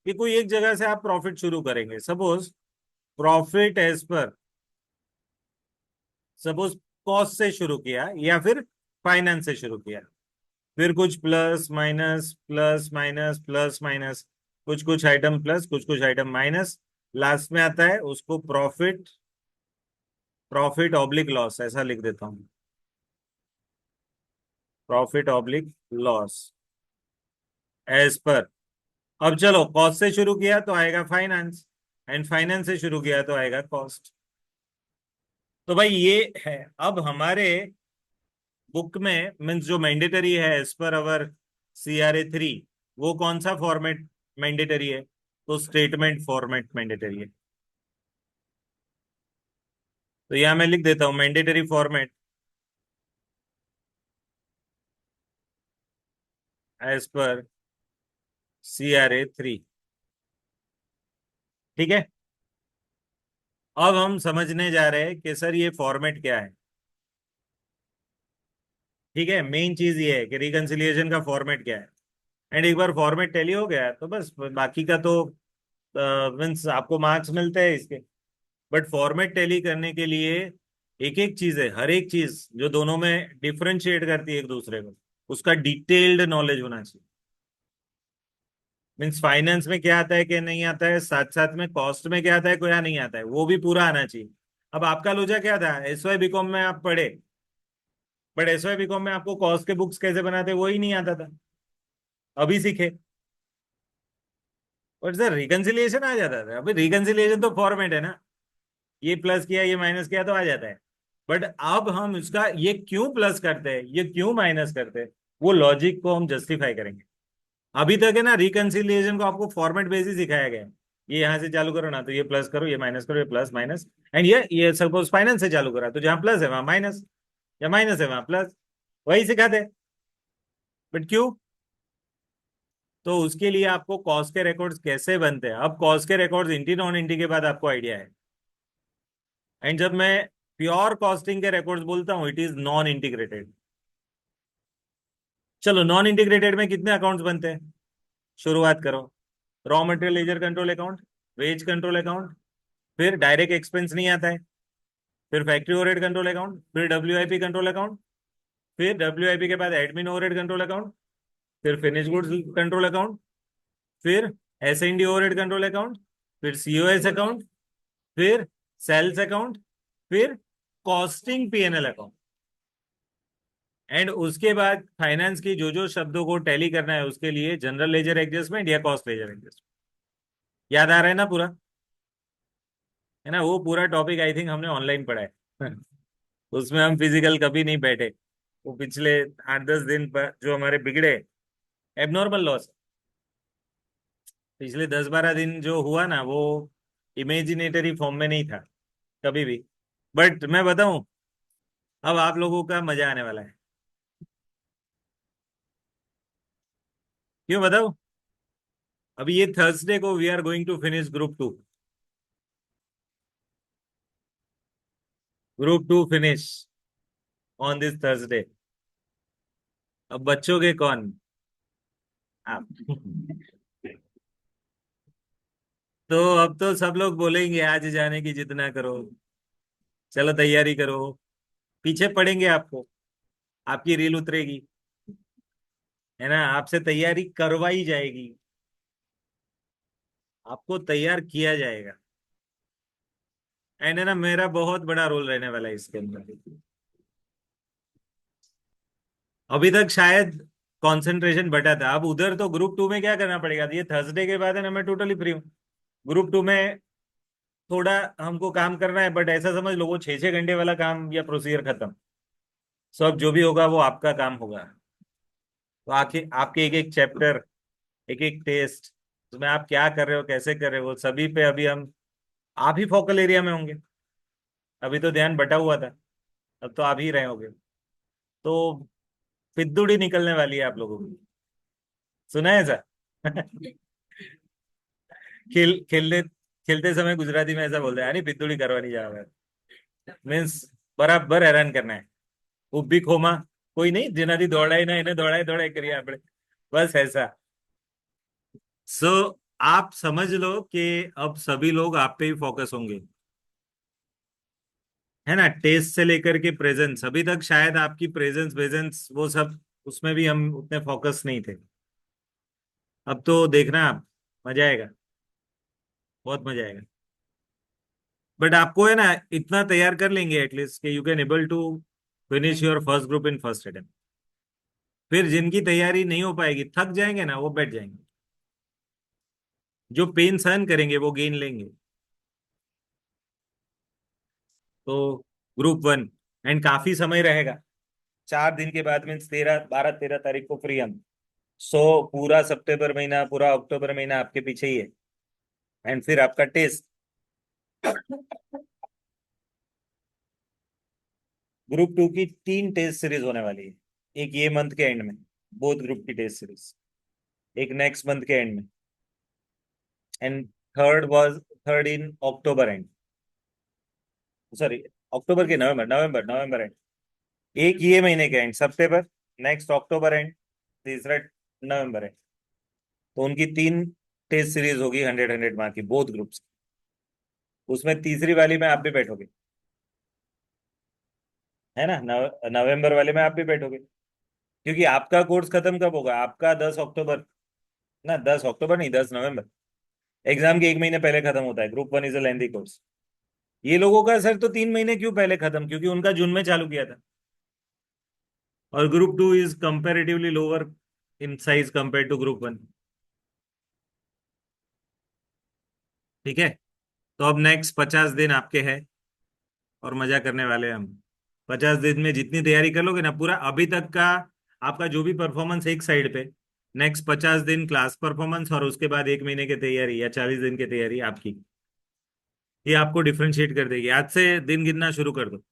कि कोई एक जगह से आप प्रॉफिट शुरू करेंगे। Suppose profit as per, suppose cost से शुरू किया या फिर फाइनेंस से शुरू किया, फिर कुछ plus minus plus minus plus minus, कुछ कुछ आइटम प्लस कुछ कुछ आइटम माइनस, लास्ट में आता है उसको प्रॉफिट, प्रॉफिट ऑब्लिक लॉस ऐसा लिख देता हूं, profit oblique loss as per. अब चलो कॉस्ट से शुरू किया तो आएगा फाइनेंस, एंड फाइनेंस से शुरू किया तो आएगा कॉस्ट। तो भाई ये है। अब हमारे बुक में मीन्स जो मैंडेटरी है एज पर अवर CRA 3, वो कौन सा फॉर्मेट मैंडेटरी है? तो स्टेटमेंट फॉर्मेट मैंडेटरी है। तो यहां मैं लिख देता हूं mandatory format as per CRA 3। ठीक है। अब हम समझने जा रहे हैं कि सर ये फॉर्मेट क्या है। ठीक है, मेन चीज ये है कि रिकंसिलिएशन का फॉर्मेट क्या है। एंड एक बार फॉर्मेट टैली हो गया तो बस बाकी का तो मीन्स आपको मार्क्स मिलते हैं इसके। बट फॉर्मेट टैली करने के लिए एक एक चीज है, हर एक चीज जो दोनों में डिफरेंशिएट करती है एक दूसरे को, उसका डिटेल्ड नॉलेज होना चाहिए। मीन्स फाइनेंस में क्या आता है क्या नहीं आता है, साथ साथ में कॉस्ट में क्या आता है क्या नहीं आता है, वो भी पूरा आना चाहिए। अब आपका लोचा क्या था, SY BCom में आप पढ़े, बट SY BCom में आपको कॉस्ट के बुक्स कैसे बनाते वो ही नहीं आता था, अभी सीखे। और सर रिकंसिलिएशन आ जाता था। अभी रिकंसिलिएशन तो फॉर्मेट है ना, ये प्लस किया ये माइनस किया तो आ जाता है। बट अब हम इसका ये क्यों प्लस करते हैं ये क्यों माइनस करते हैं, वो लॉजिक को हम जस्टिफाई करेंगे। अभी तक है ना रिकंसिलिएशन को आपको फॉर्मेट बेसिस सिखाया गया है। ये यहां से चालू करो ना तो ये प्लस करो, ये माइनस करो, ये प्लस माइनस। एंड ये सपोज फाइनेंस से चालू करा तो जहां प्लस है वहां माइनस, या माइनस है वहां प्लस, वही सिखाते हैं। बट क्यों? तो उसके लिए आपको कॉस्ट के रिकॉर्ड्स कैसे बनते हैं, अब कॉस्ट के रिकॉर्ड्स इंटी नॉन इंटी के बाद आपको आइडिया है। एंड जब मैं प्योर कॉस्टिंग के रिकॉर्ड्स बोलता हूं इट इज नॉन इंटीग्रेटेड। चलो नॉन इंटीग्रेटेड में कितने अकाउंट्स बनते हैं? शुरुआत करो। Raw material ledger control account, wage control account, फिर डायरेक्ट एक्सपेंस नहीं आता है, फिर फैक्ट्री ओवरहेड कंट्रोल अकाउंट, फिर WIP कंट्रोल अकाउंट, फिर WIP के बाद एडमिन ओवरहेड कंट्रोल अकाउंट, फिर फिनिश गुड्स कंट्रोल अकाउंट, फिर S&D ओवरहेड कंट्रोल अकाउंट, फिर COS अकाउंट, फिर सेल्स अकाउंट, फिर कॉस्टिंग P&L अकाउंट। एंड उसके बाद फाइनेंस की जो जो शब्दों को टैली करना है उसके लिए जनरल लेजर एडजस्टमेंट या कॉस्ट लेजर एडजस्टमेंट। याद आ रहा है ना पूरा? है ना? वो पूरा टॉपिक आई थिंक हमने ऑनलाइन पढ़ा है। उसमें हम फिजिकल कभी नहीं बैठे। वो पिछले 8-10 दिन पर जो हमारे बिगड़े एबनॉर्मल लॉस, पिछले 10-12 दिन जो हुआ ना वो इमेजिनेटरी फॉर्म में नहीं था कभी भी। बट मैं बताऊं, अब आप लोगों का मजा आने वाला है। क्यों बताओ? अभी ये थर्सडे को we are going to finish group 2। Group 2 finish on this Thursday. अब बच्चों के कौन? आप। तो अब तो सब लोग बोलेंगे आज जाने की जितना करो, चलो तैयारी करो, पीछे पड़ेंगे आपको, आपकी रील उतरेगी, है ना, आपसे तैयारी करवाई जाएगी, आपको तैयार किया जाएगा। एंड है ना, मेरा बहुत बड़ा रोल रहने वाला है इसके अंदर। अभी तक शायद कंसंट्रेशन बटा था, अब उधर तो ग्रुप 2 में क्या करना पड़ेगा, ये थर्सडे के बाद है ना, मैं टोटली फ्री हूँ। ग्रुप 2 में थोड़ा हमको काम करना है, बट ऐसा समझ लो वो 6-6 घंटे वाला काम या प्रोसीजर खत्म। सब जो भी होगा वो आपका काम होगा। तो आके आपके एक एक चैप्टर, एक एक टेस्ट, उसमें आप क्या कर रहे हो, कैसे कर रहे हो, वो सभी पे अभी हम, आप ही फोकल एरिया में होंगे। अभी तो ध्यान बटा हुआ था, अब तो आप ही रहे होगे। तो फिद्दुड़ी निकलने वाली है आप लोगों की। सुना है ऐसा? खेलने खेलते समय गुजराती में ऐसा बोलते हैं, यानी फिद्दुड़ी करवानी जा रहा है। मीन्स बराबर हैरान करना है। उब्बी खोमा कोई नहीं, जिन्हारी दौड़ाई ना इन्हें दौड़ाई दौड़ाई करिए આપણે, बस ऐसा। सो आप समझ लो कि अब सभी लोग आप पे ही फोकस होंगे, है ना, टेस्ट से लेकर के प्रेजेंस। अभी तक शायद आपकी प्रेजेंस वेजेंस वो सब, उसमें भी हम उतने फोकस नहीं थे। अब तो देखना आप, मजा आएगा, बहुत मजा आएगा। बट आपको है ना, इतना तैयार कर लेंगे एटलीस्ट कि you can able to finish your first group in first attempt. फिर जिनकी तैयारी नहीं हो पाएगी, थक जाएंगे ना, वो बैठ जाएंगे। जो पेन सहन करेंगे वो गेन लेंगे। तो ग्रुप 1, एंड काफी समय रहेगा, 4 दिन के बाद मीन्स 12-13 तारीख को फ्री हम। सो पूरा सितंबर महीना, पूरा अक्टूबर महीना आपके पीछे ही है। एंड फिर आपका टेस्ट। ग्रुप 2 की 3 टेस्ट सीरीज होने वाली है। एक ये मंथ के एंड में, बोथ ग्रुप की टेस्ट सीरीज। एक नेक्स्ट मंथ के एंड में, and third in October end, sorry, October के नवंबर, नवंबर एंड। एक ये महीने के एंड सितंबर, नेक्स्ट अक्टूबर एंड, तीसरा नवंबर एंड। तो उनकी 3 टेस्ट सीरीज होगी 100-100 मार्क की, बोथ ग्रुप्स। उसमें तीसरी वाली में आप भी बैठोगे, है ना, नवंबर वाले में आप भी बैठोगे। क्योंकि आपका कोर्स खत्म कब होगा, आपका 10 अक्टूबर, ना 10 अक्टूबर नहीं, 10 नवंबर। एग्जाम के एक महीने पहले खत्म होता है। Group 1 is a lengthy course. ये लोगों का सर तो 3 महीने क्यों पहले खत्म, क्योंकि उनका जून में चालू किया था। और group 2 is comparatively lower in size compare to group 1। ठीक है। तो अब नेक्स्ट 50 दिन आपके हैं, और मजा करने वाले हैं हम। 50 दिन में जितनी तैयारी कर लोगे ना, पूरा अभी तक का आपका जो भी परफॉर्मेंस एक साइड पे, नेक्स्ट 50 दिन क्लास परफॉर्मेंस, और उसके बाद एक महीने की तैयारी या 40 दिन की तैयारी आपकी, ये आपको डिफरेंशिएट कर देगी। आज से दिन गिनना शुरू कर दो।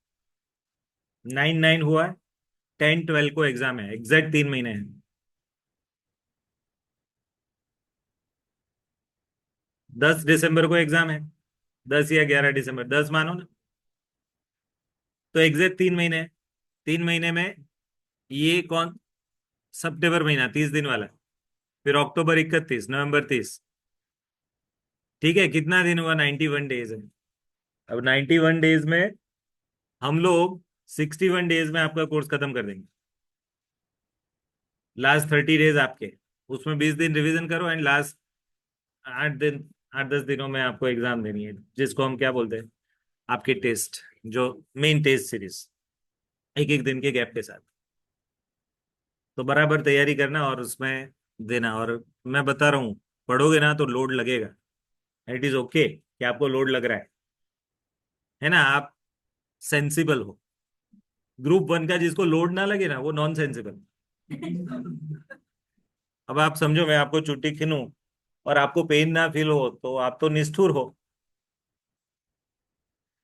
9-9 हुआ है, 10-12 को एग्जाम है, एग्जैक्ट 3 महीने हैं। 10 दिसंबर को एग्जाम है, 10 या 11 दिसंबर, 10 मानो ना। तो एग्जैक्ट 3 महीने हैं। 3 महीने में ये कौन, सितंबर महीना 30 दिन वाला, फिर अक्टूबर 31, नवंबर 30। ठीक है, कितना दिन हुआ, 91 डेज है। अब 91 डेज में हम लोग 61 डेज में आपका कोर्स खत्म कर देंगे। लास्ट 30 डेज आपके, उसमें 20 दिन रिवीजन करो, एंड लास्ट 8 दिन, 8-10 दिनों में आपको एग्जाम देनी है, जिसको हम क्या बोलते हैं, आपके टेस्ट, जो मेन टेस्ट सीरीज, एक एक दिन के गैप के साथ। तो बराबर तैयारी करना और उसमें देना। और मैं बता रहा हूँ, पढ़ोगे ना तो लोड लगेगा। इट इज ओके कि आपको लोड लग रहा है ना, आप सेंसिबल हो। ग्रुप 1 का जिसको लोड ना लगे ना, वो नॉन सेंसिबल। अब आप समझो, मैं आपको चुट्टी खिनूं और आपको पेन ना फील हो, तो आप तो निष्ठुर हो।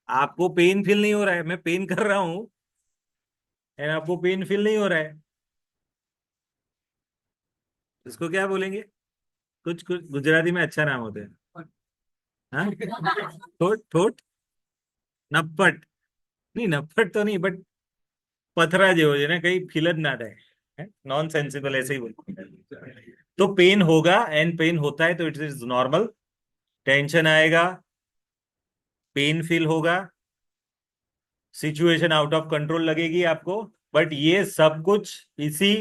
आपको पेन फील नहीं हो रहा है, मैं पेन कर रहा हूँ, एंड आपको पेन फील नहीं हो रहा है। इसको क्या बोलेंगे? कुछ कुछ गुजराती में अच्छा नाम होते हैं। हाँ, ठोट ठोट, नप्पट। नहीं, नप्पट तो नहीं, बट पथरा जो है ना, कहीं फिलत ना रहे, नॉन सेंसिबल, ऐसे ही बोलते हैं। तो पेन होगा, एंड पेन होता है तो इट इज नॉर्मल। टेंशन आएगा, पेन फील होगा, सिचुएशन आउट ऑफ कंट्रोल लगेगी आपको, बट ये सब कुछ इसी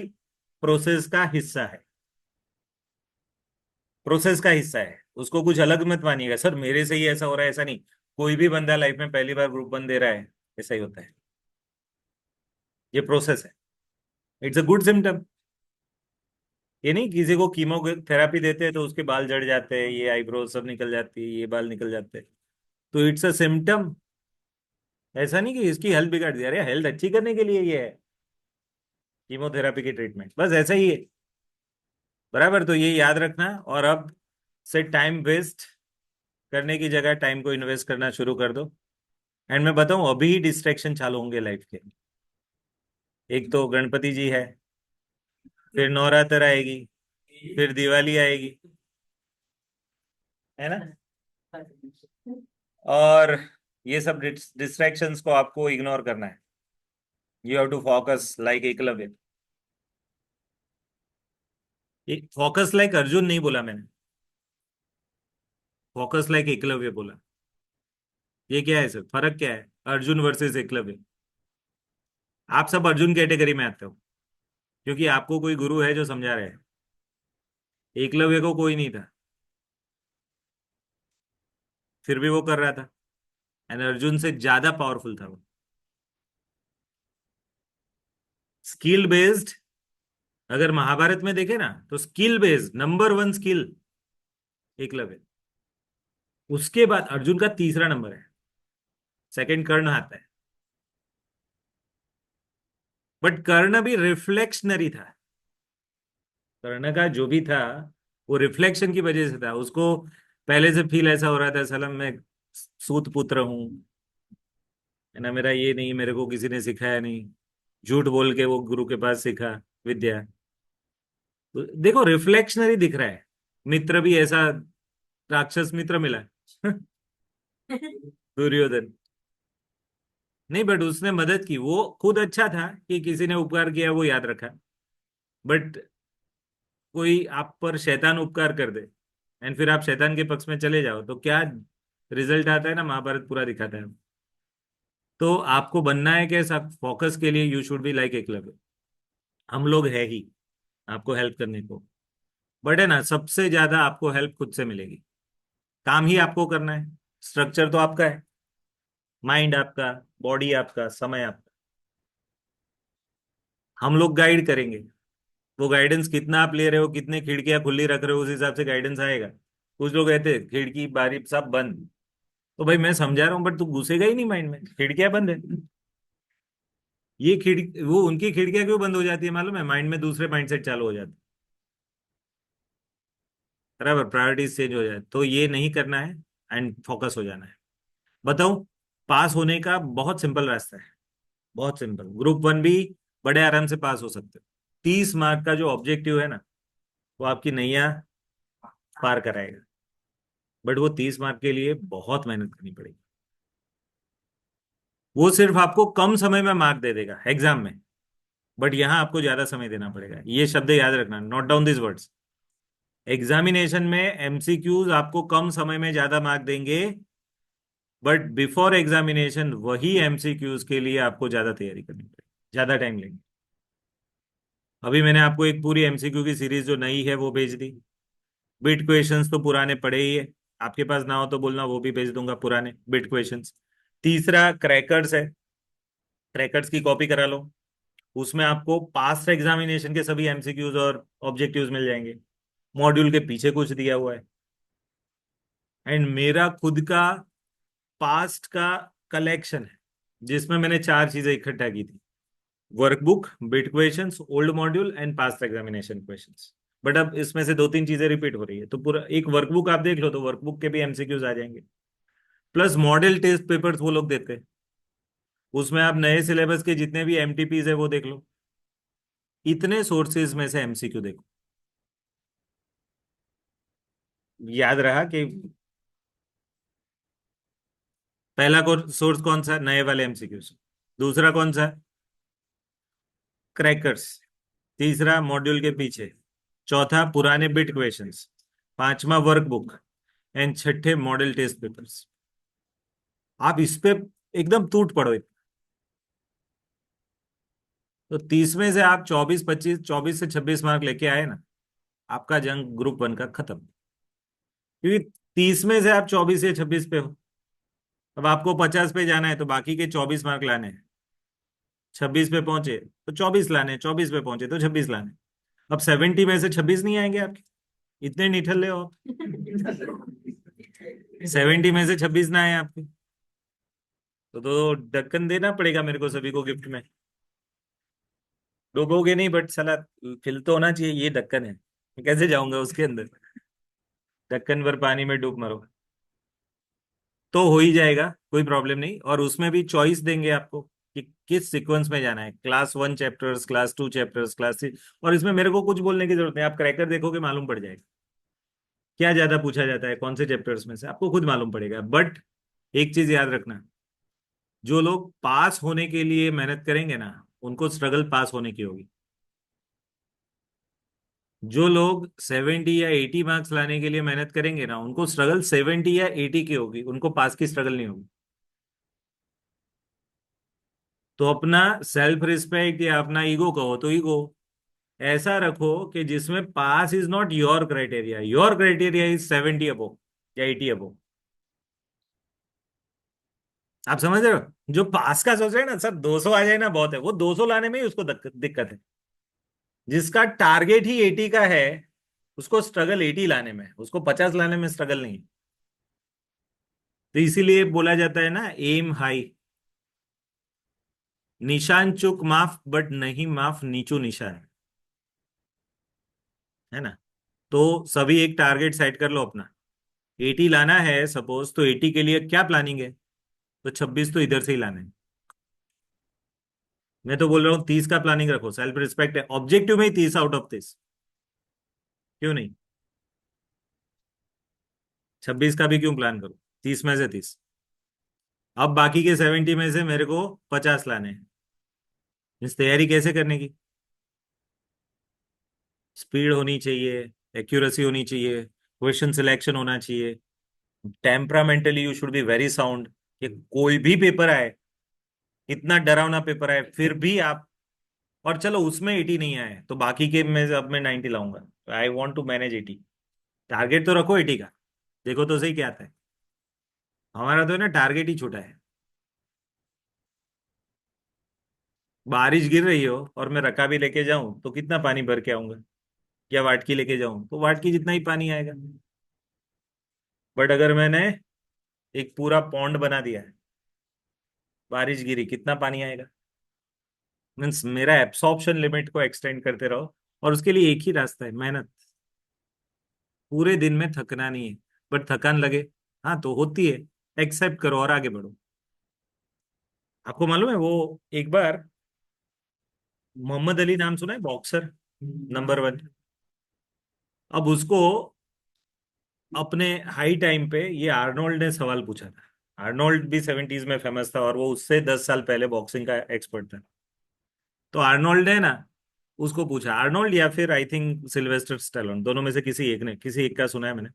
प्रोसेस का हिस्सा है। प्रोसेस का हिस्सा है, उसको कुछ अलग मत मानिएगा, सर मेरे से ही ऐसा हो रहा है, ऐसा नहीं। कोई भी बंदा लाइफ में पहली बार ग्रुप वन दे रहा है, ऐसा ही होता है। ये प्रोसेस है, इट्स अ गुड सिम्टम। ये नहीं, किसी को कीमोथेरापी देते हैं तो उसके बाल झड़ जाते हैं, ये आईब्रो सब निकल जाती है, ये बाल निकल जाते हैं, तो इट्स अ सिम्टम। ऐसा नहीं कि इसकी हेल्थ बिगाड़ दी, अरे हेल्थ अच्छी करने के लिए ये है कीमोथेरापी की ट्रीटमेंट, बस ऐसा ही है। बराबर, तो ये याद रखना, और अब से टाइम वेस्ट करने की जगह टाइम को इन्वेस्ट करना शुरू कर दो। एंड मैं बताऊं, अभी ही डिस्ट्रैक्शन चालू होंगे लाइफ के। एक तो गणपति जी है, फिर नवरात्र आएगी, फिर दिवाली आएगी, है ना? और ये सब डिस्ट्रैक्शंस को आपको इग्नोर करना है। You have to focus like Eklavya. Focus like Arjun नहीं बोला मैंने, फोकस लाइक एकलव्य बोला। ये क्या है सर, फर्क क्या है अर्जुन वर्सेस एकलव्य? आप सब अर्जुन कैटेगरी में आते हो, क्योंकि आपको कोई गुरु है जो समझा रहे हैं। एकलव्य को कोई नहीं था, फिर भी वो कर रहा था, एंड अर्जुन से ज्यादा पावरफुल था वो। स्किल बेस्ड, अगर महाभारत में देखे ना, तो skill based number one skill Eklavya. उसके बाद अर्जुन का तीसरा नंबर है, सेकंड कर्ण आता है। बट कर्ण भी रिफ्लेक्शनरी था। कर्ण का जो भी था, वो रिफ्लेक्शन की वजह से था। उसको पहले से फील ऐसा हो रहा था, सलम मैं सूत पुत्र हूं, है ना, मेरा ये नहीं, मेरे को किसी ने सिखाया नहीं, झूठ बोल के वो गुरु के पास सीखा विद्या। तो देखो रिफ्लेक्शनरी दिख रहा है। मित्र भी ऐसा, राक्षस मित्र मिला दुर्योधन। नहीं, बट उसने मदद की, वो खुद अच्छा था कि किसी ने उपकार किया वो याद रखा। बट कोई आप पर शैतान उपकार कर दे, एंड फिर आप शैतान के पक्ष में चले जाओ, तो क्या रिजल्ट आता है ना, महाभारत पूरा दिखाता है। तो आपको बनना है कैसा, फोकस के लिए you should be like Eklavya. हम लोग है ही आपको हेल्प करने को, बट है ना, सबसे ज्यादा आपको हेल्प खुद से मिलेगी। काम ही आपको करना है, स्ट्रक्चर तो आपका है, माइंड आपका, बॉडी आपका, समय आपका। हम लोग गाइड करेंगे, वो गाइडेंस कितना आप ले रहे हो, कितने खिड़कियां खुली रख रहे हो, उस हिसाब से गाइडेंस आएगा। कुछ लोग कहते हैं खिड़की बारी सब बंद, तो भाई मैं समझा रहा हूँ, बट तू घुसेगा ही नहीं माइंड में, खिड़कियां बंद है। ये खिड़की, वो उनकी खिड़कियां क्यों बंद हो जाती है मालूम है? माइंड में दूसरे माइंडसेट चालू हो जाते हैं। बराबर, प्रायोरिटीज चेंज हो जाए, तो ये नहीं करना है, एंड फोकस हो जाना है। बताऊं, पास होने का बहुत सिंपल रास्ता है, बहुत सिंपल। ग्रुप वन भी बड़े आराम से पास हो सकते हो। 30 मार्क का जो ऑब्जेक्टिव है ना, वो आपकी नैया पार कराएगा, बट वो 30 मार्क के लिए बहुत मेहनत करनी पड़ेगी। वो सिर्फ आपको कम समय में मार्क दे देगा एग्जाम में, बट यहाँ आपको ज्यादा समय देना पड़ेगा। ये शब्द याद रखना, note down this words. Examination में एमसीक्यूज आपको कम समय में ज्यादा मार्क देंगे, बट बिफोर एग्जामिनेशन वही एमसीक्यूज के लिए आपको ज्यादा तैयारी करनी पड़ेगी, ज्यादा टाइम लेंगे। अभी मैंने आपको एक पूरी एमसीक्यू की सीरीज जो नई है वो भेज दी। बिट क्वेश्चंस तो पुराने पड़े ही है, आपके पास ना हो तो बोलना, वो भी भेज दूंगा पुराने बिट क्वेश्चंस। तीसरा क्रैकर्स है, क्रैकर्स की कॉपी करा लो। उसमें आपको पास्ट एग्जामिनेशन के सभी एमसीक्यूज और ऑब्जेक्टिव्स मिल जाएंगे। मॉड्यूल के पीछे कुछ दिया हुआ है, एंड मेरा खुद का पास्ट का कलेक्शन है, जिसमें मैंने 4 चीजें इकट्ठा की थी: workbook, bit questions, old module and past examination questions. But अब इसमें से 2-3 चीजें रिपीट हो रही है, तो पूरा एक वर्कबुक आप देख लो, तो वर्कबुक के भी एमसीक्यूज आ जाएंगे। प्लस मॉडल टेस्ट पेपर्स वो लोग देते हैं, उसमें आप नए सिलेबस के जितने भी एमटीपीज है वो देख लो। इतने सोर्सेज में से एमसीक्यू देखो, याद रहा कि पहला सोर्स कौन सा, नए वाले एमसीक्यूज। दूसरा कौन सा, क्रैकर्स। तीसरा मॉड्यूल के पीछे। चौथा पुराने बिट क्वेश्चंस। पांचवा वर्कबुक। एंड छठे मॉडल टेस्ट पेपर्स। आप इस पे एकदम टूट पड़ो। तो 30 में से आप 24 25, 24 से 26 मार्क लेके आए ना, आपका जंग ग्रुप 1 का खत्म। क्योंकि 30 में से आप 24 या 26 पे हो। अब आपको 50 पे जाना है तो बाकी के 24 मार्क लाने हैं। 26 पे पहुंचे तो 24 लाने हैं, 24 पे पहुंचे तो 26 लाने हैं। अब 70 में से 26 नहीं आएंगे आपके, इतने निठल्ले हो आप। 70 में से 26 ना आए आपके, तो ढक्कन देना पड़ेगा मेरे को सभी को गिफ्ट में। डूबोगे नहीं बट साला फिल तो होना चाहिए, ये ढक्कन है, मैं कैसे जाऊंगा उसके अंदर। ढक्कन भर पानी में डूब मरो। तो हो ही जाएगा, कोई प्रॉब्लम नहीं। और उसमें भी चॉइस देंगे आपको कि किस सीक्वेंस में जाना है, class 1 chapters, class 2 chapters, class 3। और इसमें मेरे को कुछ बोलने की जरूरत नहीं, आप क्रैकर देखोगे मालूम पड़ जाएगा क्या ज्यादा पूछा जाता है कौन से चैप्टर्स में से, आपको खुद मालूम पड़ेगा। बट एक चीज याद रखना, जो लोग पास होने के लिए मेहनत करेंगे ना, उनको स्ट्रगल पास होने की होगी। जो लोग 70 या 80 मार्क्स लाने के लिए मेहनत करेंगे ना, उनको स्ट्रगल 70 या 80 की होगी, उनको पास की स्ट्रगल नहीं होगी। तो अपना सेल्फ रिस्पेक्ट या अपना ईगो कहो तो ईगो ऐसा रखो कि जिसमें pass is not your criteria, your criteria is 70 above या 80 अबो। आप समझ रहे हो? जो पास का सोच रहे हैं ना, सर 200 आ जाए ना बहुत है, वो 200 लाने में ही उसको दिक्कत है। जिसका टारगेट ही 80 का है, उसको स्ट्रगल 80 लाने में, उसको 50 लाने में स्ट्रगल नहीं है। तो इसीलिए बोला जाता है ना, एम हाई। निशान चुक माफ बट नहीं माफ नीचू निशान, है ना। तो सभी एक टारगेट सेट कर लो अपना। 80 लाना है सपोज, तो 80 के लिए क्या प्लानिंग है? तो 26 तो इधर से ही लाना है। मैं तो बोल रहा हूँ 30 का प्लानिंग रखो, सेल्फ रिस्पेक्ट है, ऑब्जेक्टिव में ही 30 आउट ऑफ 30। क्यों नहीं? 26 का भी क्यों प्लान करो, 30 में से 30। अब बाकी के 70 में से मेरे को 50 लाने हैं। इस तैयारी कैसे करने की? स्पीड होनी चाहिए, एक्यूरेसी होनी चाहिए, क्वेश्चन सिलेक्शन होना चाहिए, temperamentally you should be very sound. कि कोई भी पेपर आए, इतना डरावना पेपर आए फिर भी आप, और चलो उसमें 80 नहीं आए तो बाकी के में अब मैं 90 लाऊंगा। I want to manage 80। Target तो रखो 80 का, देखो तो सही क्या आता है। हमारा तो है ना टारगेट ही छोटा है। बारिश गिर रही हो और मैं रका भी लेके जाऊं तो कितना पानी भर के आऊंगा? या वाटकी लेके जाऊं तो वाटकी जितना ही पानी आएगा। बट अगर मैंने एक पूरा पॉन्ड बना दिया है, बारिश गिरी कितना पानी आएगा? मीन्स मेरा एब्सॉर्प्शन लिमिट को एक्सटेंड करते रहो। और उसके लिए एक ही रास्ता है, मेहनत। पूरे दिन में थकना नहीं है, बट थकान लगे, हाँ तो होती है, एक्सेप्ट करो और आगे बढ़ो। आपको मालूम है वो, एक बार मोहम्मद अली नाम सुना है, बॉक्सर नंबर 1। अब उसको अपने हाई टाइम पे ये आर्नोल्ड ने सवाल पूछा था। आर्नोल्ड भी 70s में फेमस था और वो उससे 10 साल पहले बॉक्सिंग का एक्सपर्ट था। तो आर्नोल्ड ने ना उसको पूछा, आर्नोल्ड या फिर आई थिंक सिल्वेस्टर स्टैलोन, दोनों में से किसी एक ने, किसी एक का सुना है मैंने।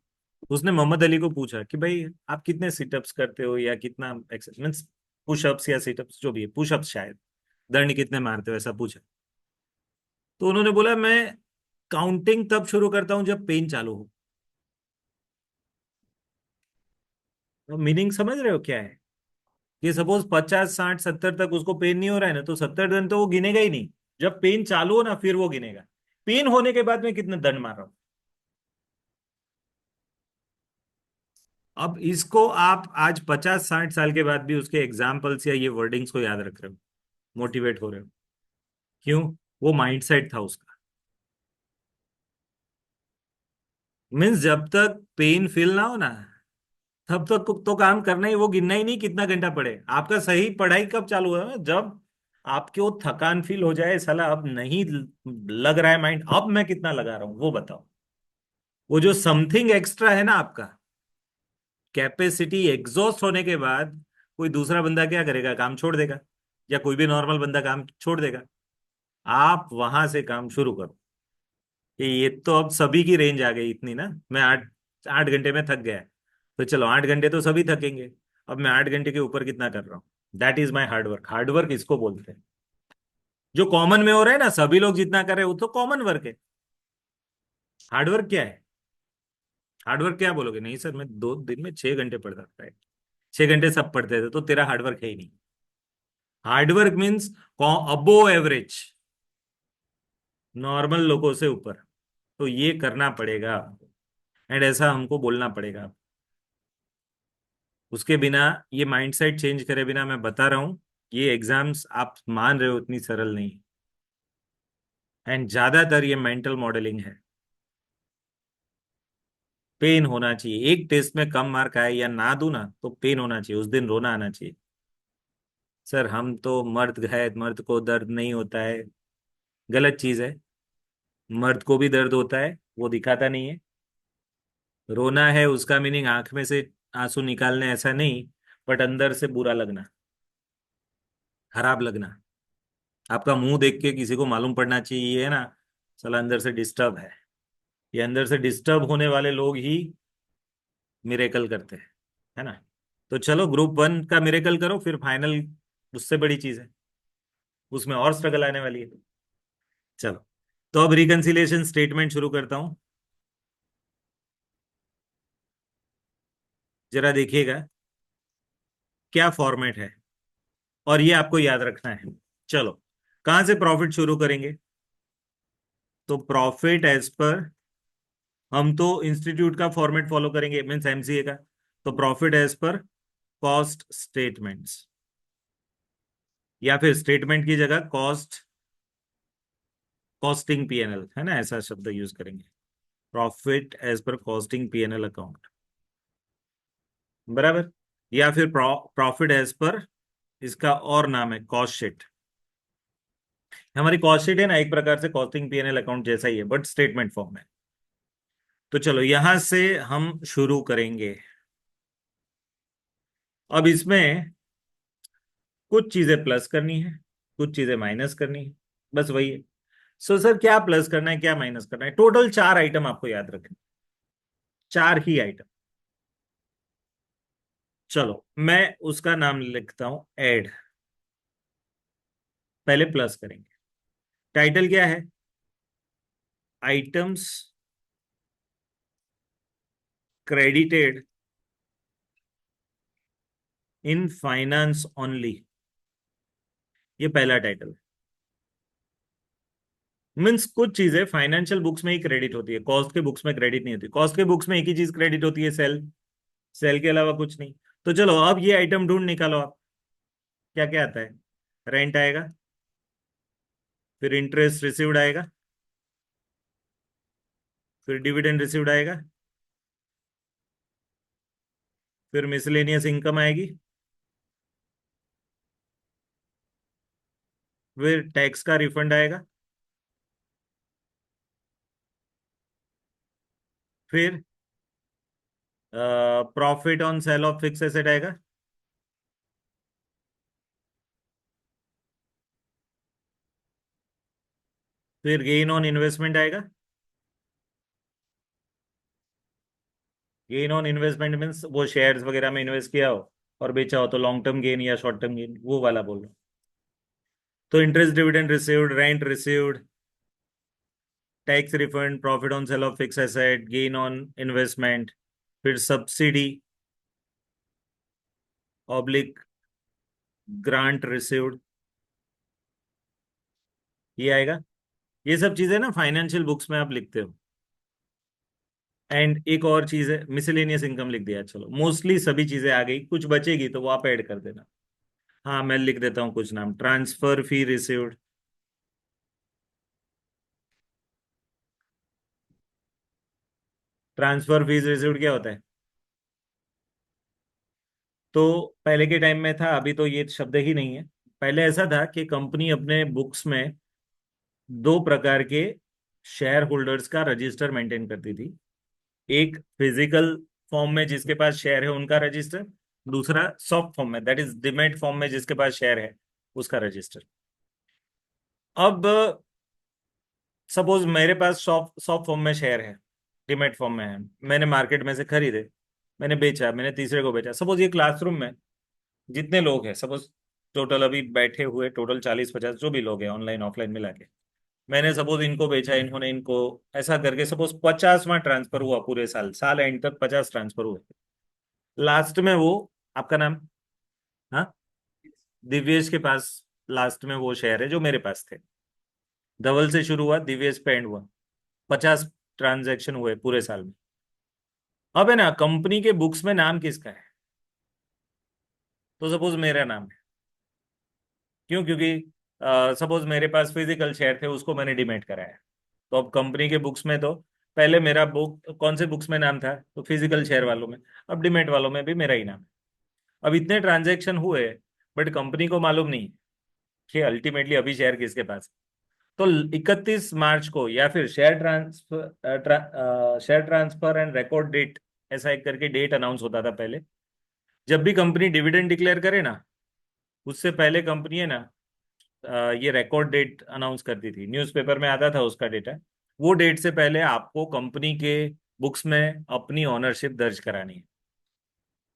उसने मोहम्मद अली को पूछा कि भाई आप कितने सिटअप्स करते हो या कितना मीन्स पुशअप्स या सिटअप्स जो भी है, पुशअप्स शायद, दंड कितने मारते हो, ऐसा पूछा। तो उन्होंने बोला मैं काउंटिंग तब शुरू करता हूं जब पेन चालू हो। मीनिंग समझ रहे हो क्या है? कि सपोज 50 60 70 तक उसको पेन नहीं हो रहा है ना, तो 70 दिन तो वो गिनेगा ही नहीं। जब पेन चालू हो ना फिर वो गिनेगा। पेन होने के बाद में कितने दंड मार रहा हूं। अब इसको आप आज 50 60 साल के बाद भी उसके एग्जाम्पल्स या ये वर्डिंग्स को याद रख रहे हो, मोटिवेट हो रहे हो। क्यों? वो माइंडसेट था उसका। मीन्स जब तक पेन फील ना हो ना, तब तक तो काम करना ही, वो गिनना ही नहीं कितना घंटा पढ़े। आपका सही पढ़ाई कब चालू है? जब आपके वो थकान फील हो जाए, साला अब नहीं लग रहा है माइंड, अब मैं कितना लगा रहा हूं वो बताओ। वो जो समथिंग एक्स्ट्रा है ना आपका, कैपेसिटी एग्जॉस्ट होने के बाद कोई दूसरा बंदा क्या करेगा, काम छोड़ देगा, या कोई भी नॉर्मल बंदा काम छोड़ देगा। आप वहां से काम शुरू करो कि ये तो अब सभी की रेंज आ गई इतनी ना, मैं 8 8 घंटे में थक गया, तो चलो 8 घंटे तो सभी थकेंगे, अब मैं 8 घंटे के ऊपर कितना कर रहा हूँ। That is my hard work. Hard work इसको बोलते हैं, जो कॉमन में हो रहा है ना, सभी लोग जितना कर रहे हैं वो तो कॉमन वर्क है। हार्डवर्क क्या है? हार्डवर्क क्या बोलोगे, नहीं सर मैं 2 दिन में 6 घंटे पढ़ सकता है, 6 घंटे सब पढ़ते थे, तो तेरा हार्डवर्क है ही नहीं। हार्डवर्क मीन्स अबो एवरेज, नॉर्मल लोगों से ऊपर, तो ये करना पड़ेगा आपको, एंड ऐसा हमको बोलना पड़ेगा। उसके बिना, ये माइंडसेट चेंज करे बिना, मैं बता रहा हूं, ये एग्जाम्स आप मान रहे हो इतनी सरल नहीं, एंड ज्यादातर ये मेंटल मॉडलिंग है। पेन होना चाहिए, एक टेस्ट में कम मार्क आए या ना दूं ना, तो पेन होना चाहिए, उस दिन रोना आना चाहिए। सर हम तो मर्द है, मर्द को दर्द नहीं होता है, गलत चीज है। मर्द को भी दर्द होता है, वो दिखाता नहीं है। रोना है उसका मीनिंग आंख में से आंसू निकालने ऐसा नहीं, बट अंदर से बुरा लगना, खराब लगना। आपका मुंह देख के किसी को मालूम पड़ना चाहिए ये है ना, साला अंदर से डिस्टर्ब है। ये अंदर से डिस्टर्ब होने वाले लोग ही मिरेकल करते हैं, है ना। तो चलो ग्रुप 1 का मिरेकल करो, फिर फाइनल उससे बड़ी चीज है, उसमें और स्ट्रगल आने वाली है। चलो, तो अब रिकंसिलिएशन स्टेटमेंट शुरू करता हूं, जरा देखिएगा क्या फॉर्मेट है, और ये आपको याद रखना है। चलो, कहां से प्रॉफिट शुरू करेंगे? तो प्रॉफिट एज पर, हम तो इंस्टीट्यूट का फॉर्मेट फॉलो करेंगे, मीन्स एमसीए का। तो profit as per cost statements, या फिर स्टेटमेंट की जगह कॉस्ट, कॉस्टिंग पीएनएल है ना, ऐसा शब्द यूज करेंगे। Profit as per costing PNL account, बराबर। या फिर प्रॉफिट एज पर, इसका और नाम है कॉस्ट शीट। हमारी कॉस्ट शीट है ना, एक प्रकार से कॉस्टिंग पीएनएल अकाउंट जैसा ही है, बट स्टेटमेंट फॉर्म में। तो चलो यहां से हम शुरू करेंगे। अब इसमें कुछ चीजें प्लस करनी है, कुछ चीजें माइनस करनी है, बस वही है। सो सर क्या प्लस करना है, क्या माइनस करना है? टोटल 4 आइटम आपको याद रखना, 4 ही आइटम। चलो मैं उसका नाम लिखता हूं ऐड, पहले प्लस करेंगे। टाइटल क्या है? Items credited in finance only, ये पहला टाइटल। मीन्स कुछ चीजें फाइनेंशियल बुक्स में ही क्रेडिट होती है, कॉस्ट के बुक्स में क्रेडिट नहीं होती। कॉस्ट के बुक्स में एक ही चीज क्रेडिट होती है, सेल, सेल के अलावा कुछ नहीं। तो चलो अब ये आइटम ढूंढ निकालो आप, क्या क्या आता है? रेंट आएगा, फिर इंटरेस्ट रिसीव्ड आएगा, फिर डिविडेंड रिसीव्ड आएगा, फिर मिसलेनियस इनकम आएगी, फिर टैक्स का रिफंड आएगा, फिर profit on sale of fix asset आएगा, फिर गेन ऑन इन्वेस्टमेंट आएगा। गेन ऑन इन्वेस्टमेंट मीन्स वो शेयर्स वगैरह में इन्वेस्ट किया हो और बेचा हो, तो लॉन्ग टर्म गेन या शॉर्ट टर्म गेन, वो वाला बोल रहा हूँ। तो interest, dividend received, rent received, tax refund, profit on sale of fix asset, gain on investment, फिर सब्सिडी ऑब्लिक ग्रांट रिसीव्ड, ये आएगा। ये सब चीजें ना फाइनेंशियल बुक्स में आप लिखते हो। एंड एक और चीज है, मिसलेनियस इनकम लिख दिया। चलो मोस्टली सभी चीजें आ गई, कुछ बचेगी तो वो आप ऐड कर देना। हाँ मैं लिख देता हूँ कुछ नाम, transfer fee received, transfer fees received क्या होता है? तो पहले के टाइम में था, अभी तो ये शब्द ही नहीं है। पहले ऐसा था कि कंपनी अपने बुक्स में 2 प्रकार के शेयर होल्डर्स का रजिस्टर मेंटेन करती थी। एक फिजिकल फॉर्म में जिसके पास शेयर है उनका रजिस्टर, दूसरा सॉफ्ट फॉर्म में, दैट इज डिमेट फॉर्म में जिसके पास शेयर है उसका रजिस्टर। अब सपोज मेरे पास सॉफ्ट सॉफ्ट फॉर्म में शेयर है, डिमेट फॉर्म में है, मैंने मार्केट में से खरीदे, मैंने बेचा, मैंने तीसरे को बेचा। सपोज ये क्लासरूम में जितने लोग हैं, सपोज टोटल अभी बैठे हुए टोटल 40-50 जो भी लोग हैं ऑनलाइन ऑफलाइन मिला के, मैंने सपोज इनको बेचा, इन्होंने इनको, ऐसा करके सपोज 50वां ट्रांसफर हुआ पूरे साल, साल एंड तक 50 ट्रांसफर हुए। लास्ट में वो, आपका नाम? हाँ, दिव्येश के पास लास्ट में वो शेयर है जो मेरे पास थे। धवल से शुरू हुआ, दिव्येश पे एंड हुआ, 50 ट्रांजैक्शन हुए पूरे साल में। अब है ना, कंपनी के बुक्स में नाम किसका है? तो सपोज मेरा नाम है। क्यों? क्योंकि सपोज मेरे पास फिजिकल शेयर थे, उसको मैंने डिमेट कराया। तो अब कंपनी के बुक्स में तो पहले मेरा बुक कौन से बुक्स में नाम था? तो फिजिकल शेयर वालों में। अब डिमेट वालों में भी मेरा ही नाम है। अब इतने ट्रांजैक्शन हुए, बट कंपनी को मालूम नहीं कि अल्टीमेटली अभी शेयर किसके पास है। तो 31 मार्च को, या फिर share transfer and record date, ऐसा एक करके डेट अनाउंस होता था पहले। जब भी कंपनी डिविडेंड डिक्लेयर करे ना, उससे पहले कंपनी है ना, ये रिकॉर्ड डेट अनाउंस करती थी, न्यूज़पेपर में आता था उसका डेटा। वो डेट से पहले आपको कंपनी के बुक्स में अपनी ओनरशिप दर्ज करानी है।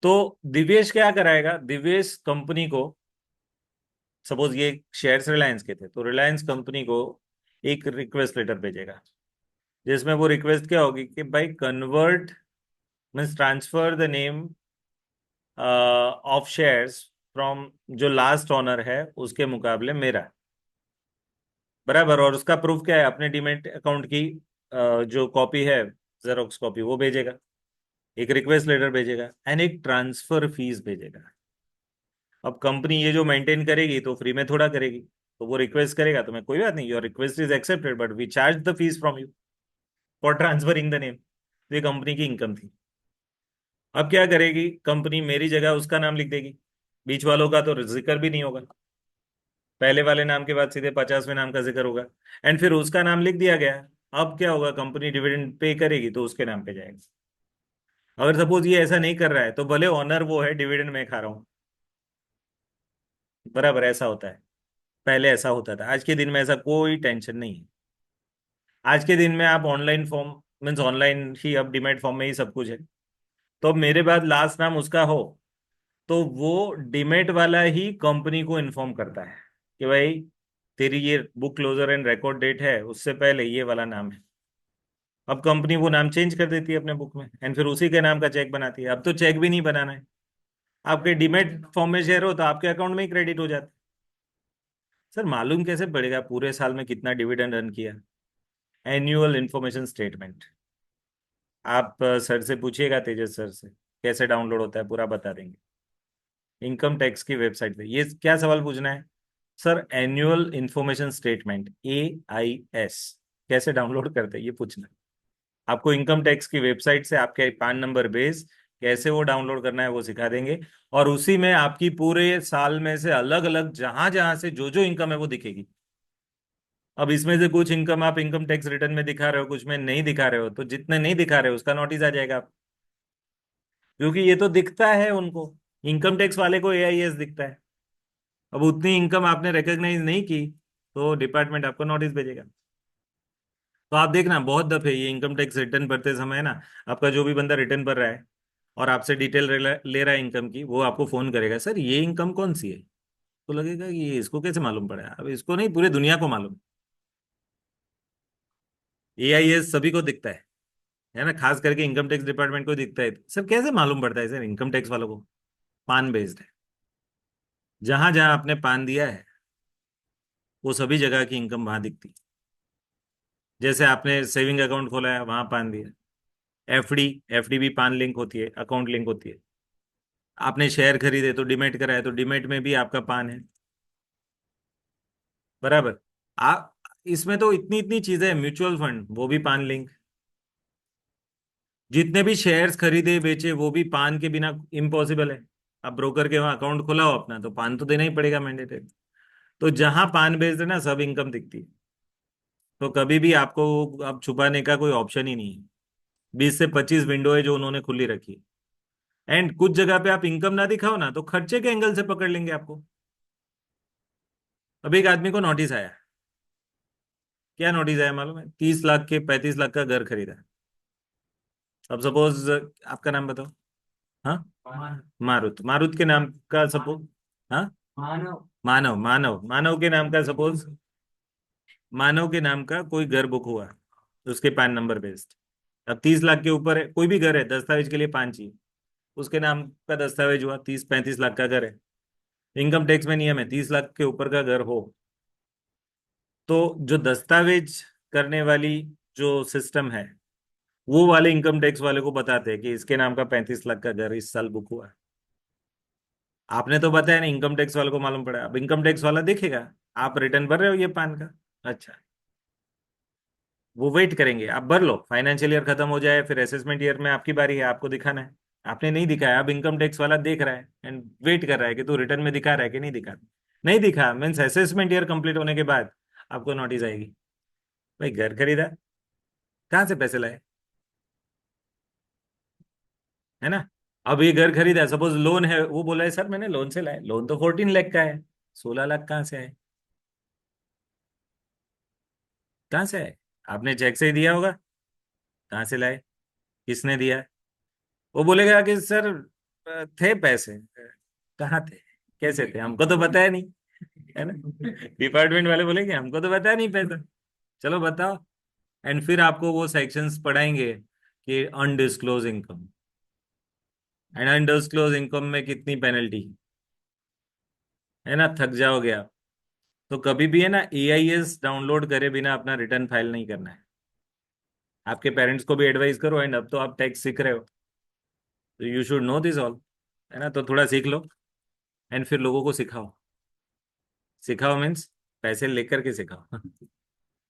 तो दिव्येश क्या कराएगा? दिव्येश कंपनी को, सपोज ये शेयर्स रिलायंस के थे, तो रिलायंस कंपनी को एक रिक्वेस्ट लेटर भेजेगा, जिसमें वो रिक्वेस्ट क्या होगी कि भाई convert, means transfer the name of shares from जो लास्ट ओनर है उसके मुकाबले मेरा, बराबर। और उसका प्रूफ क्या है? अपने डीमेट अकाउंट की जो कॉपी है, जेरोक्स कॉपी, वो भेजेगा। एक रिक्वेस्ट लेटर भेजेगा एंड एक ट्रांसफर फीस भेजेगा। अब कंपनी ये जो मेंटेन करेगी तो फ्री में थोड़ा करेगी, तो वो रिक्वेस्ट करेगा तो मैं, कोई बात नहीं, your request is accepted but we charge the fees from you for transferring the name. तो ये कंपनी की इनकम थी। अब क्या करेगी कंपनी? मेरी जगह उसका नाम लिख देगी, बीच वालों का तो जिक्र भी नहीं होगा, पहले वाले नाम के बाद सीधे 50वें नाम का जिक्र होगा। एंड फिर उसका नाम लिख दिया गया। अब क्या होगा? कंपनी डिविडेंड पे करेगी तो उसके नाम पे जाएगा। अगर सपोज ये ऐसा नहीं कर रहा है तो भले ऑनर वो है, डिविडेंड मैं खा रहा हूँ, बराबर। ऐसा होता है, पहले ऐसा होता था। आज के दिन में ऐसा कोई टेंशन नहीं है। आज के दिन में आप ऑनलाइन फॉर्म, मीन्स ऑनलाइन ही, अब डिमेट फॉर्म में ही सब कुछ है। तो अब मेरे बाद लास्ट नाम उसका हो, तो वो डिमेट वाला ही कंपनी को इन्फॉर्म करता है कि भाई तेरी ये book closure and record date है, उससे पहले ये वाला नाम है। अब कंपनी वो नाम चेंज कर देती है अपने बुक में एंड फिर उसी के नाम का चेक बनाती है। अब तो चेक भी नहीं बनाना है, आपके डिमेट फॉर्म में शेयर हो तो आपके अकाउंट में ही क्रेडिट हो जाता है। सर मालूम कैसे पड़ेगा पूरे साल में कितना डिविडेंड अर्न किया? Annual information statement. आप सर से पूछिएगा, तेजस सर से, कैसे डाउनलोड होता है, पूरा बता देंगे। इनकम टैक्स की वेबसाइट पे। ये क्या सवाल पूछना है sir? Annual information statement, AIS, कैसे डाउनलोड करते हैं ये पूछना है। आपको इनकम टैक्स की वेबसाइट से आपके पान नंबर बेस कैसे वो डाउनलोड करना है वो सिखा देंगे। और उसी में आपकी पूरे साल में से अलग अलग जहां जहां से जो जो इनकम है वो दिखेगी। अब इसमें से कुछ इनकम आप इनकम टैक्स रिटर्न में दिखा रहे हो, कुछ में नहीं दिखा रहे हो, तो जितने नहीं दिखा रहे हो उसका नोटिस आ जाएगा आप, क्योंकि ये तो दिखता है उनको। इनकम टैक्स वाले को AIS दिखता है। अब उतनी इनकम आपने रिकॉग्नाइज नहीं की तो डिपार्टमेंट आपको नोटिस भेजेगा। तो आप देखना बहुत दफे ये इनकम टैक्स रिटर्न भरते समय ना, आपका जो भी बंदा रिटर्न भर रहा है और आपसे डिटेल ले रहा है इनकम की, वो आपको फोन करेगा, सर ये इनकम कौन सी है? तो लगेगा कि ये इसको कैसे मालूम पड़ा है? अब इसको नहीं, पूरे दुनिया को मालूम। AIS सभी को दिखता है ना, खास करके इनकम टैक्स डिपार्टमेंट को दिखता है। सर कैसे मालूम पड़ता है सर इनकम टैक्स वालों को? पान बेस्ड है। जहां जहां आपने पान दिया है वो सभी जगह की इनकम वहां दिखती है। जैसे आपने सेविंग अकाउंट खोला है, वहां पान दिया। FD, FD भी पान लिंक होती है, अकाउंट लिंक होती है। आपने शेयर खरीदे तो डिमेट कराया, तो डिमेट में भी आपका पान है, बराबर। आप, इसमें तो इतनी इतनी चीजें हैं, म्यूचुअल फंड वो भी पान लिंक, जितने भी शेयर्स खरीदे बेचे वो भी पान के बिना इम्पॉसिबल है। आप ब्रोकर के वहां अकाउंट खोला हो अपना, तो पान तो देना ही पड़ेगा, मैंडेटरी। तो जहां पान बेच देना सब इनकम दिखती है। तो कभी भी आपको अब छुपाने का कोई ऑप्शन ही नहीं है। 20 से 25 विंडो है जो उन्होंने खुली रखी। एंड कुछ जगह पे आप इनकम ना दिखाओ ना तो खर्चे के एंगल से पकड़ लेंगे आपको। अब एक आदमी को नोटिस आया। क्या नोटिस आया मालूम है? 30 लाख के 35 लाख का घर खरीदा। अब सपोज आपका नाम बताओ। हाँ, मारुत। मारुत के नाम का सपोज। हाँ, मानव मानव मानव मानव के नाम का सपोज। मानव के नाम का कोई घर बुक हुआ, उसके पैन नंबर बेस्ड। अब 30 लाख के ऊपर है, कोई भी घर है, दस्तावेज के लिए 5 चाहिए। उसके नाम का दस्तावेज हुआ, 30-35 लाख का घर है। इनकम टैक्स में नियम है 30 लाख के ऊपर का घर हो तो जो दस्तावेज करने वाली जो सिस्टम है वो वाले इनकम टैक्स वाले को बताते हैं कि इसके नाम का 35 लाख का घर इस साल बुक हुआ है। आपने तो बताया नहीं, इनकम टैक्स वाले को मालूम पड़ा। अब इनकम टैक्स वाला देखेगा आप रिटर्न भर रहे हो ये पान का। अच्छा, वो वेट करेंगे, आप भर लो, फाइनेंशियल ईयर खत्म हो जाए, फिर असेसमेंट ईयर में आपकी बारी है, आपको दिखाना है। आपने नहीं दिखाया, अब इनकम टैक्स वाला देख रहा है एंड वेट कर रहा है कि तू रिटर्न में दिखा रहा है कि नहीं दिखा। नहीं दिखा मीन्स असेसमेंट ईयर कंप्लीट होने के बाद आपको नोटिस आएगी, भाई घर खरीदा, कहाँ से पैसे लाए, है ना। अब ये घर खरीदा, सपोज लोन है, वो बोला है सर मैंने लोन से लाया, लोन तो 14 लाख का है, 16 लाख कहाँ से आए? कहाँ से आए? आपने चेक से ही दिया होगा, कहाँ से लाए, किसने दिया? वो बोलेगा कि सर थे पैसे। कहाँ थे, कैसे थे, हमको तो बताया नहीं, है ना। डिपार्टमेंट वाले बोलेंगे हमको तो बताया नहीं पैसा, चलो बताओ। एंड फिर आपको वो सेक्शंस पढ़ाएंगे कि undisclosed income, and undisclosed income में कितनी पेनल्टी, है ना, थक जाओगे आप। तो कभी भी है ना एआईएस डाउनलोड करे बिना अपना रिटर्न फाइल नहीं करना है। आपके पेरेंट्स को भी एडवाइस करो, एंड अब तो आप टैक्स सीख रहे हो तो you should know this all, है ना। तो थोड़ा सीख लो एंड फिर लोगों को सिखाओ। सिखाओ मीन्स पैसे लेकर के सिखाओ,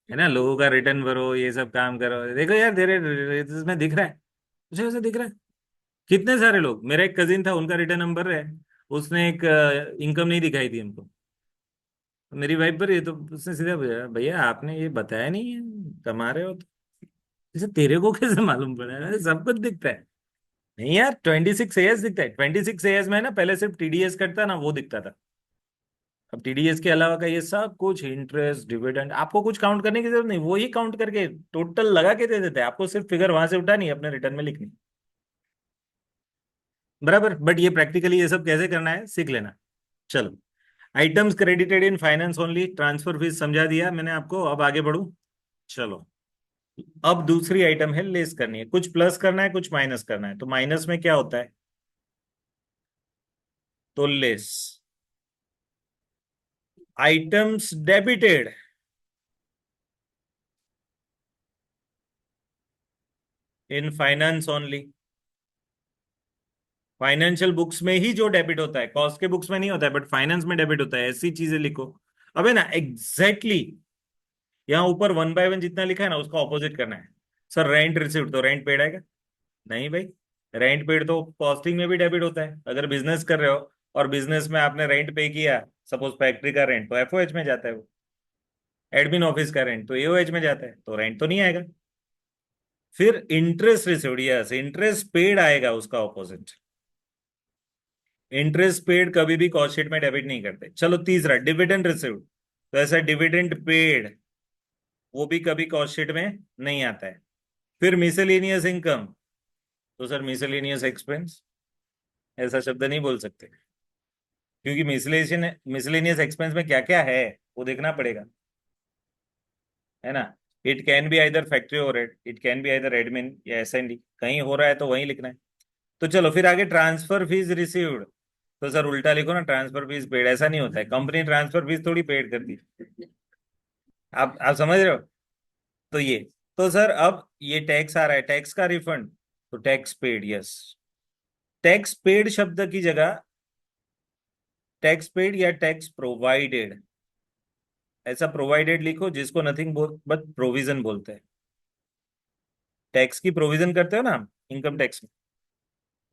है ना। लोगों का रिटर्न भरो, ये सब काम करो। देखो यार तेरे इसमें दिख रहा है, मुझे वैसे दिख रहा है। कितने सारे लोग, मेरा एक कजिन था, उनका रिटर्न नंबर है, उसने एक इनकम नहीं दिखाई थी हमको। मेरी वाइफ पर ये तो उसने सीधा पूछा, भैया आपने ये बताया नहीं है, कमा रहे हो तो। जैसे तेरे को कैसे मालूम पड़ा? अरे सब कुछ दिखता है। नहीं यार, 26 एएस दिखता है। 26 एएस में है ना, पहले सिर्फ टीडीएस कटता ना, वो दिखता था। अब टीडीएस के अलावा का ये सब कुछ, इंटरेस्ट डिविडेंड, आपको कुछ काउंट करने की जरूरत नहीं, वो ही काउंट करके टोटल लगा के दे देते हैं आपको, सिर्फ फिगर वहां से उठानी है, अपने रिटर्न में लिखनी। बराबर। बट ये प्रैक्टिकली ये सब कैसे करना है सीख लेना। चलो, items credited in finance only, transfer fees समझा दिया मैंने आपको, अब आगे बढ़ू। चलो, अब दूसरी आइटम है लेस करनी है, कुछ प्लस करना है कुछ माइनस करना है। तो माइनस में क्या होता है? तो less. Items debited in finance only, financial books में ही जो डेबिट होता है, कॉस्ट के बुक्स में नहीं होता है, बट फाइनेंस में डेबिट होता है, ऐसी चीजें लिखो। अब है ना एग्जैक्टली यहाँ ऊपर 1/1 जितना लिखा है ना उसका ऑपोजिट करना है। सर रेंट रिसिव्ड, तो रेंट पेड आएगा? नहीं भाई, रेंट पेड तो कॉस्टिंग में भी डेबिट होता है। अगर बिजनेस कर रहे हो और बिजनेस में आपने रेंट पे किया, सपोज फैक्ट्री का रेंट, तो एफओएच में जाता है वो। एडमिन ऑफिस का रेंट तो एओएच में जाता है, तो रेंट तो नहीं आएगा। फिर interest received, yes interest paid आएगा, उसका ऑपोजिट। इंटरेस्ट पेड कभी भी कॉस्ट शीट में डेबिट नहीं करते। चलो तीसरा, डिविडेंड रिसीव्ड, तो ऐसा डिविडेंड पेड वो भी कभी कॉस्ट शीट में नहीं आता है। फिर मिसलेनियस इनकम, तो सर मिसलेनियस एक्सपेंस, ऐसा शब्द नहीं बोल सकते, क्योंकि मिसलेनियस एक्सपेंस में क्या क्या है वो देखना पड़ेगा, है ना। It can be either factory overhead, it can be either admin या एसएनडी, कहीं हो रहा है तो वहीं लिखना है। तो चलो फिर आगे, ट्रांसफर फीस रिसीव्ड, तो सर उल्टा लिखो ना, ट्रांसफर फीस पेड, ऐसा नहीं होता है, कंपनी ट्रांसफर फीस थोड़ी पेड करती है। आप समझ रहे हो? तो ये, तो सर अब ये टैक्स आ रहा है, टैक्स का रिफंड, तो tax paid, yes. Tax paid शब्द की जगह टैक्स पेड या टैक्स प्रोवाइडेड, ऐसा प्रोवाइडेड लिखो जिसको नथिंग बट प्रोविजन बोलते हैं। टैक्स की प्रोविजन करते हो ना इनकम टैक्स में,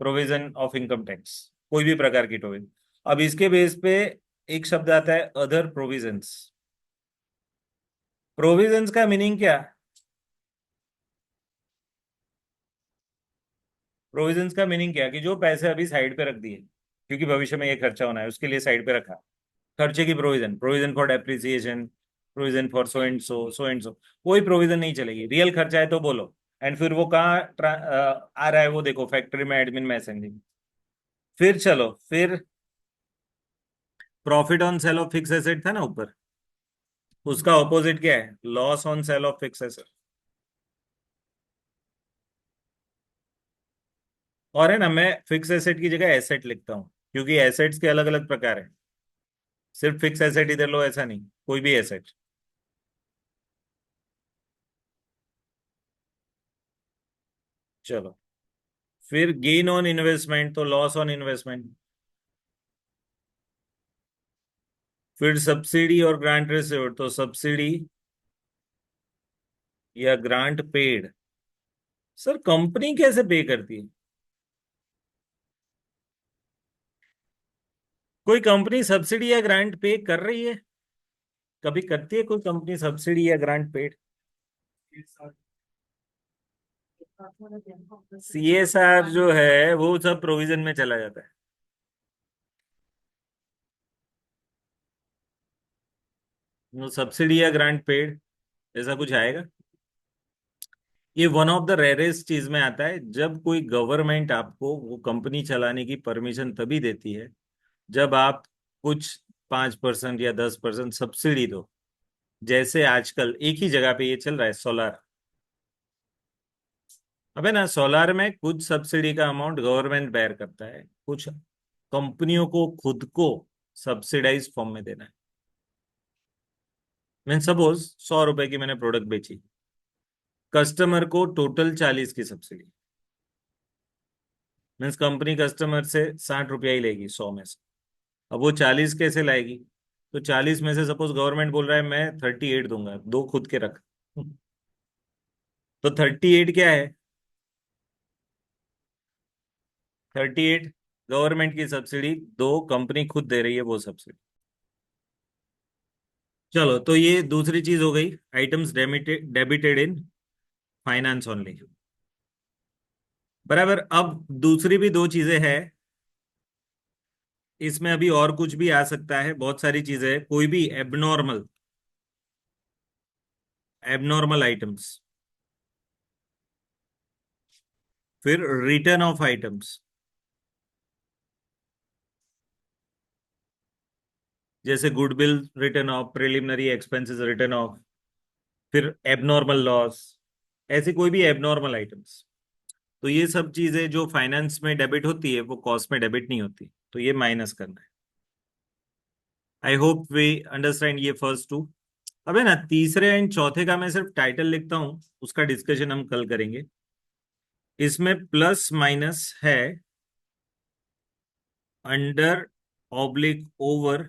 प्रोविजन ऑफ इनकम टैक्स, कोई भी प्रकार की प्रोविजन। अब इसके बेस पे एक शब्द आता है अदर प्रोविजंस। प्रोविजंस का मीनिंग क्या? प्रोविजंस का मीनिंग क्या, कि जो पैसे अभी साइड पे रख दिए क्योंकि भविष्य में ये खर्चा होना है, उसके लिए साइड पे रखा, खर्चे की provision, provision for depreciation, provision for so and so, कोई प्रोविजन नहीं चलेगी। रियल खर्चा है तो बोलो। एंड फिर वो कहाँ आ रहा है, वो देखो फैक्ट्री में, एडमिन में, असेंबली में। फिर चलो, फिर profit on sale of fix asset था ना ऊपर, उसका ऑपोजिट क्या है, loss on sale of fix asset. और है ना, मैं फिक्स एसेट की जगह एसेट लिखता हूँ क्योंकि एसेट्स के अलग अलग प्रकार है, सिर्फ फिक्स एसेट इधर लो ऐसा नहीं, कोई भी एसेट। चलो, फिर गेन ऑन इन्वेस्टमेंट तो लॉस ऑन इन्वेस्टमेंट। फिर सब्सिडी और ग्रांट रिसीव्ड तो सब्सिडी या ग्रांट पेड। सर कंपनी कैसे पे करती है? कोई कंपनी सब्सिडी या ग्रांट पे कर रही है? कभी करती है कोई कंपनी सब्सिडी या ग्रांट पेड? सीएसआर जो है वो सब प्रोविजन में चला जाता है। वो सब्सिडी या ग्रांट पेड ऐसा कुछ आएगा? ये वन ऑफ द रेयरेस्ट चीज में आता है, जब कोई गवर्नमेंट आपको वो कंपनी चलाने की परमिशन तभी देती है जब आप कुछ 5% या 10% सब्सिडी दो। जैसे आजकल एक ही जगह पे ये चल रहा है, सोलार। अबे ना, सोलार में कुछ सब्सिडी का अमाउंट गवर्नमेंट बेयर करता है, कुछ कंपनियों को खुद को सब्सिडाइज फॉर्म में देना है। मैं सपोज 100 रुपए की मैंने प्रोडक्ट बेची, कस्टमर को टोटल 40 की सब्सिडी। मीन्स कंपनी कस्टमर से 60 रुपया ही लेगी 100 में से। अब वो 40 कैसे लाएगी? तो 40 में से सपोज गवर्नमेंट बोल रहा है मैं 38 दूंगा, दो खुद के रख। तो 38 क्या है? 38 गवर्नमेंट की सब्सिडी, दो कंपनी खुद दे रही है वो सब्सिडी। चलो, तो ये दूसरी चीज हो गई, items debited in finance only. बराबर। अब दूसरी भी दो चीजें हैं इसमें, अभी और कुछ भी आ सकता है, बहुत सारी चीजें हैं, कोई भी एबनॉर्मल, एबनॉर्मल आइटम्स। फिर रिटर्न ऑफ आइटम्स, जैसे goodwill written of, preliminary expenses written of, फिर एबनॉर्मल लॉस, ऐसी कोई भी एबनॉर्मल आइटम्स। तो ये सब चीजें जो फाइनेंस में डेबिट होती है वो कॉस्ट में डेबिट नहीं होती, तो ये माइनस करना है। आई होप वी अंडरस्टैंड ये फर्स्ट टू। अब है ना, तीसरे एंड चौथे का मैं सिर्फ टाइटल लिखता हूं, उसका डिस्कशन हम कल करेंगे। इसमें प्लस माइनस है, under oblique over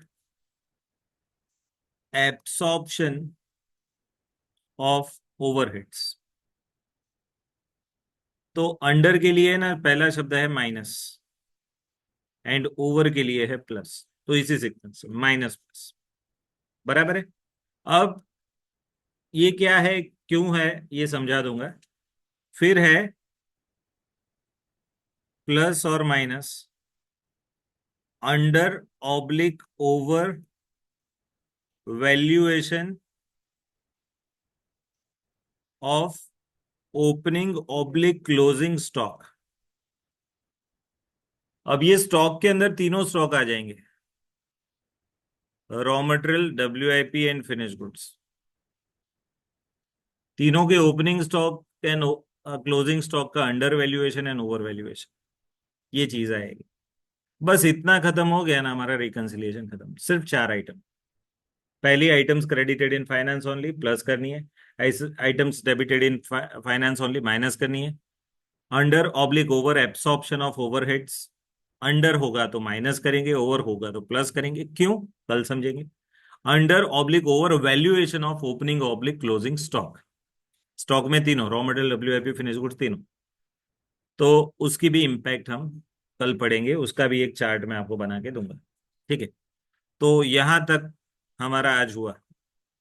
absorption of overheads. तो अंडर के लिए ना पहला शब्द है माइनस, एंड ओवर के लिए है प्लस, तो इसी सीक्वेंस से माइनस प्लस। बराबर है। अब ये क्या है, क्यों है, ये समझा दूंगा। फिर है प्लस और minus under oblique over valuation of opening oblique closing stock. अब ये स्टॉक के अंदर तीनों स्टॉक आ जाएंगे, raw material, WIP and finish goods. तीनों के opening stock and closing stock का under valuation and over valuation, ये चीज आएगी। बस इतना खत्म हो गया ना, हमारा रिकंसिलिएशन खत्म। सिर्फ चार आइटम। पहली, items credited in finance only, plus करनी है। Items debited in finance only, minus करनी है। Under oblique over absorption of overheads, under होगा तो माइनस करेंगे, ओवर होगा तो प्लस करेंगे। क्यों, कल समझेंगे। Under oblique over valuation of opening oblique closing stock. Stock में तीनों, raw material, WIP, finish goods, तीनों। तो उसकी भी इम्पैक्ट हम कल पढ़ेंगे, उसका भी एक चार्ट मैं आपको बना के दूंगा। ठीक है। तो यहां तक हमारा आज हुआ।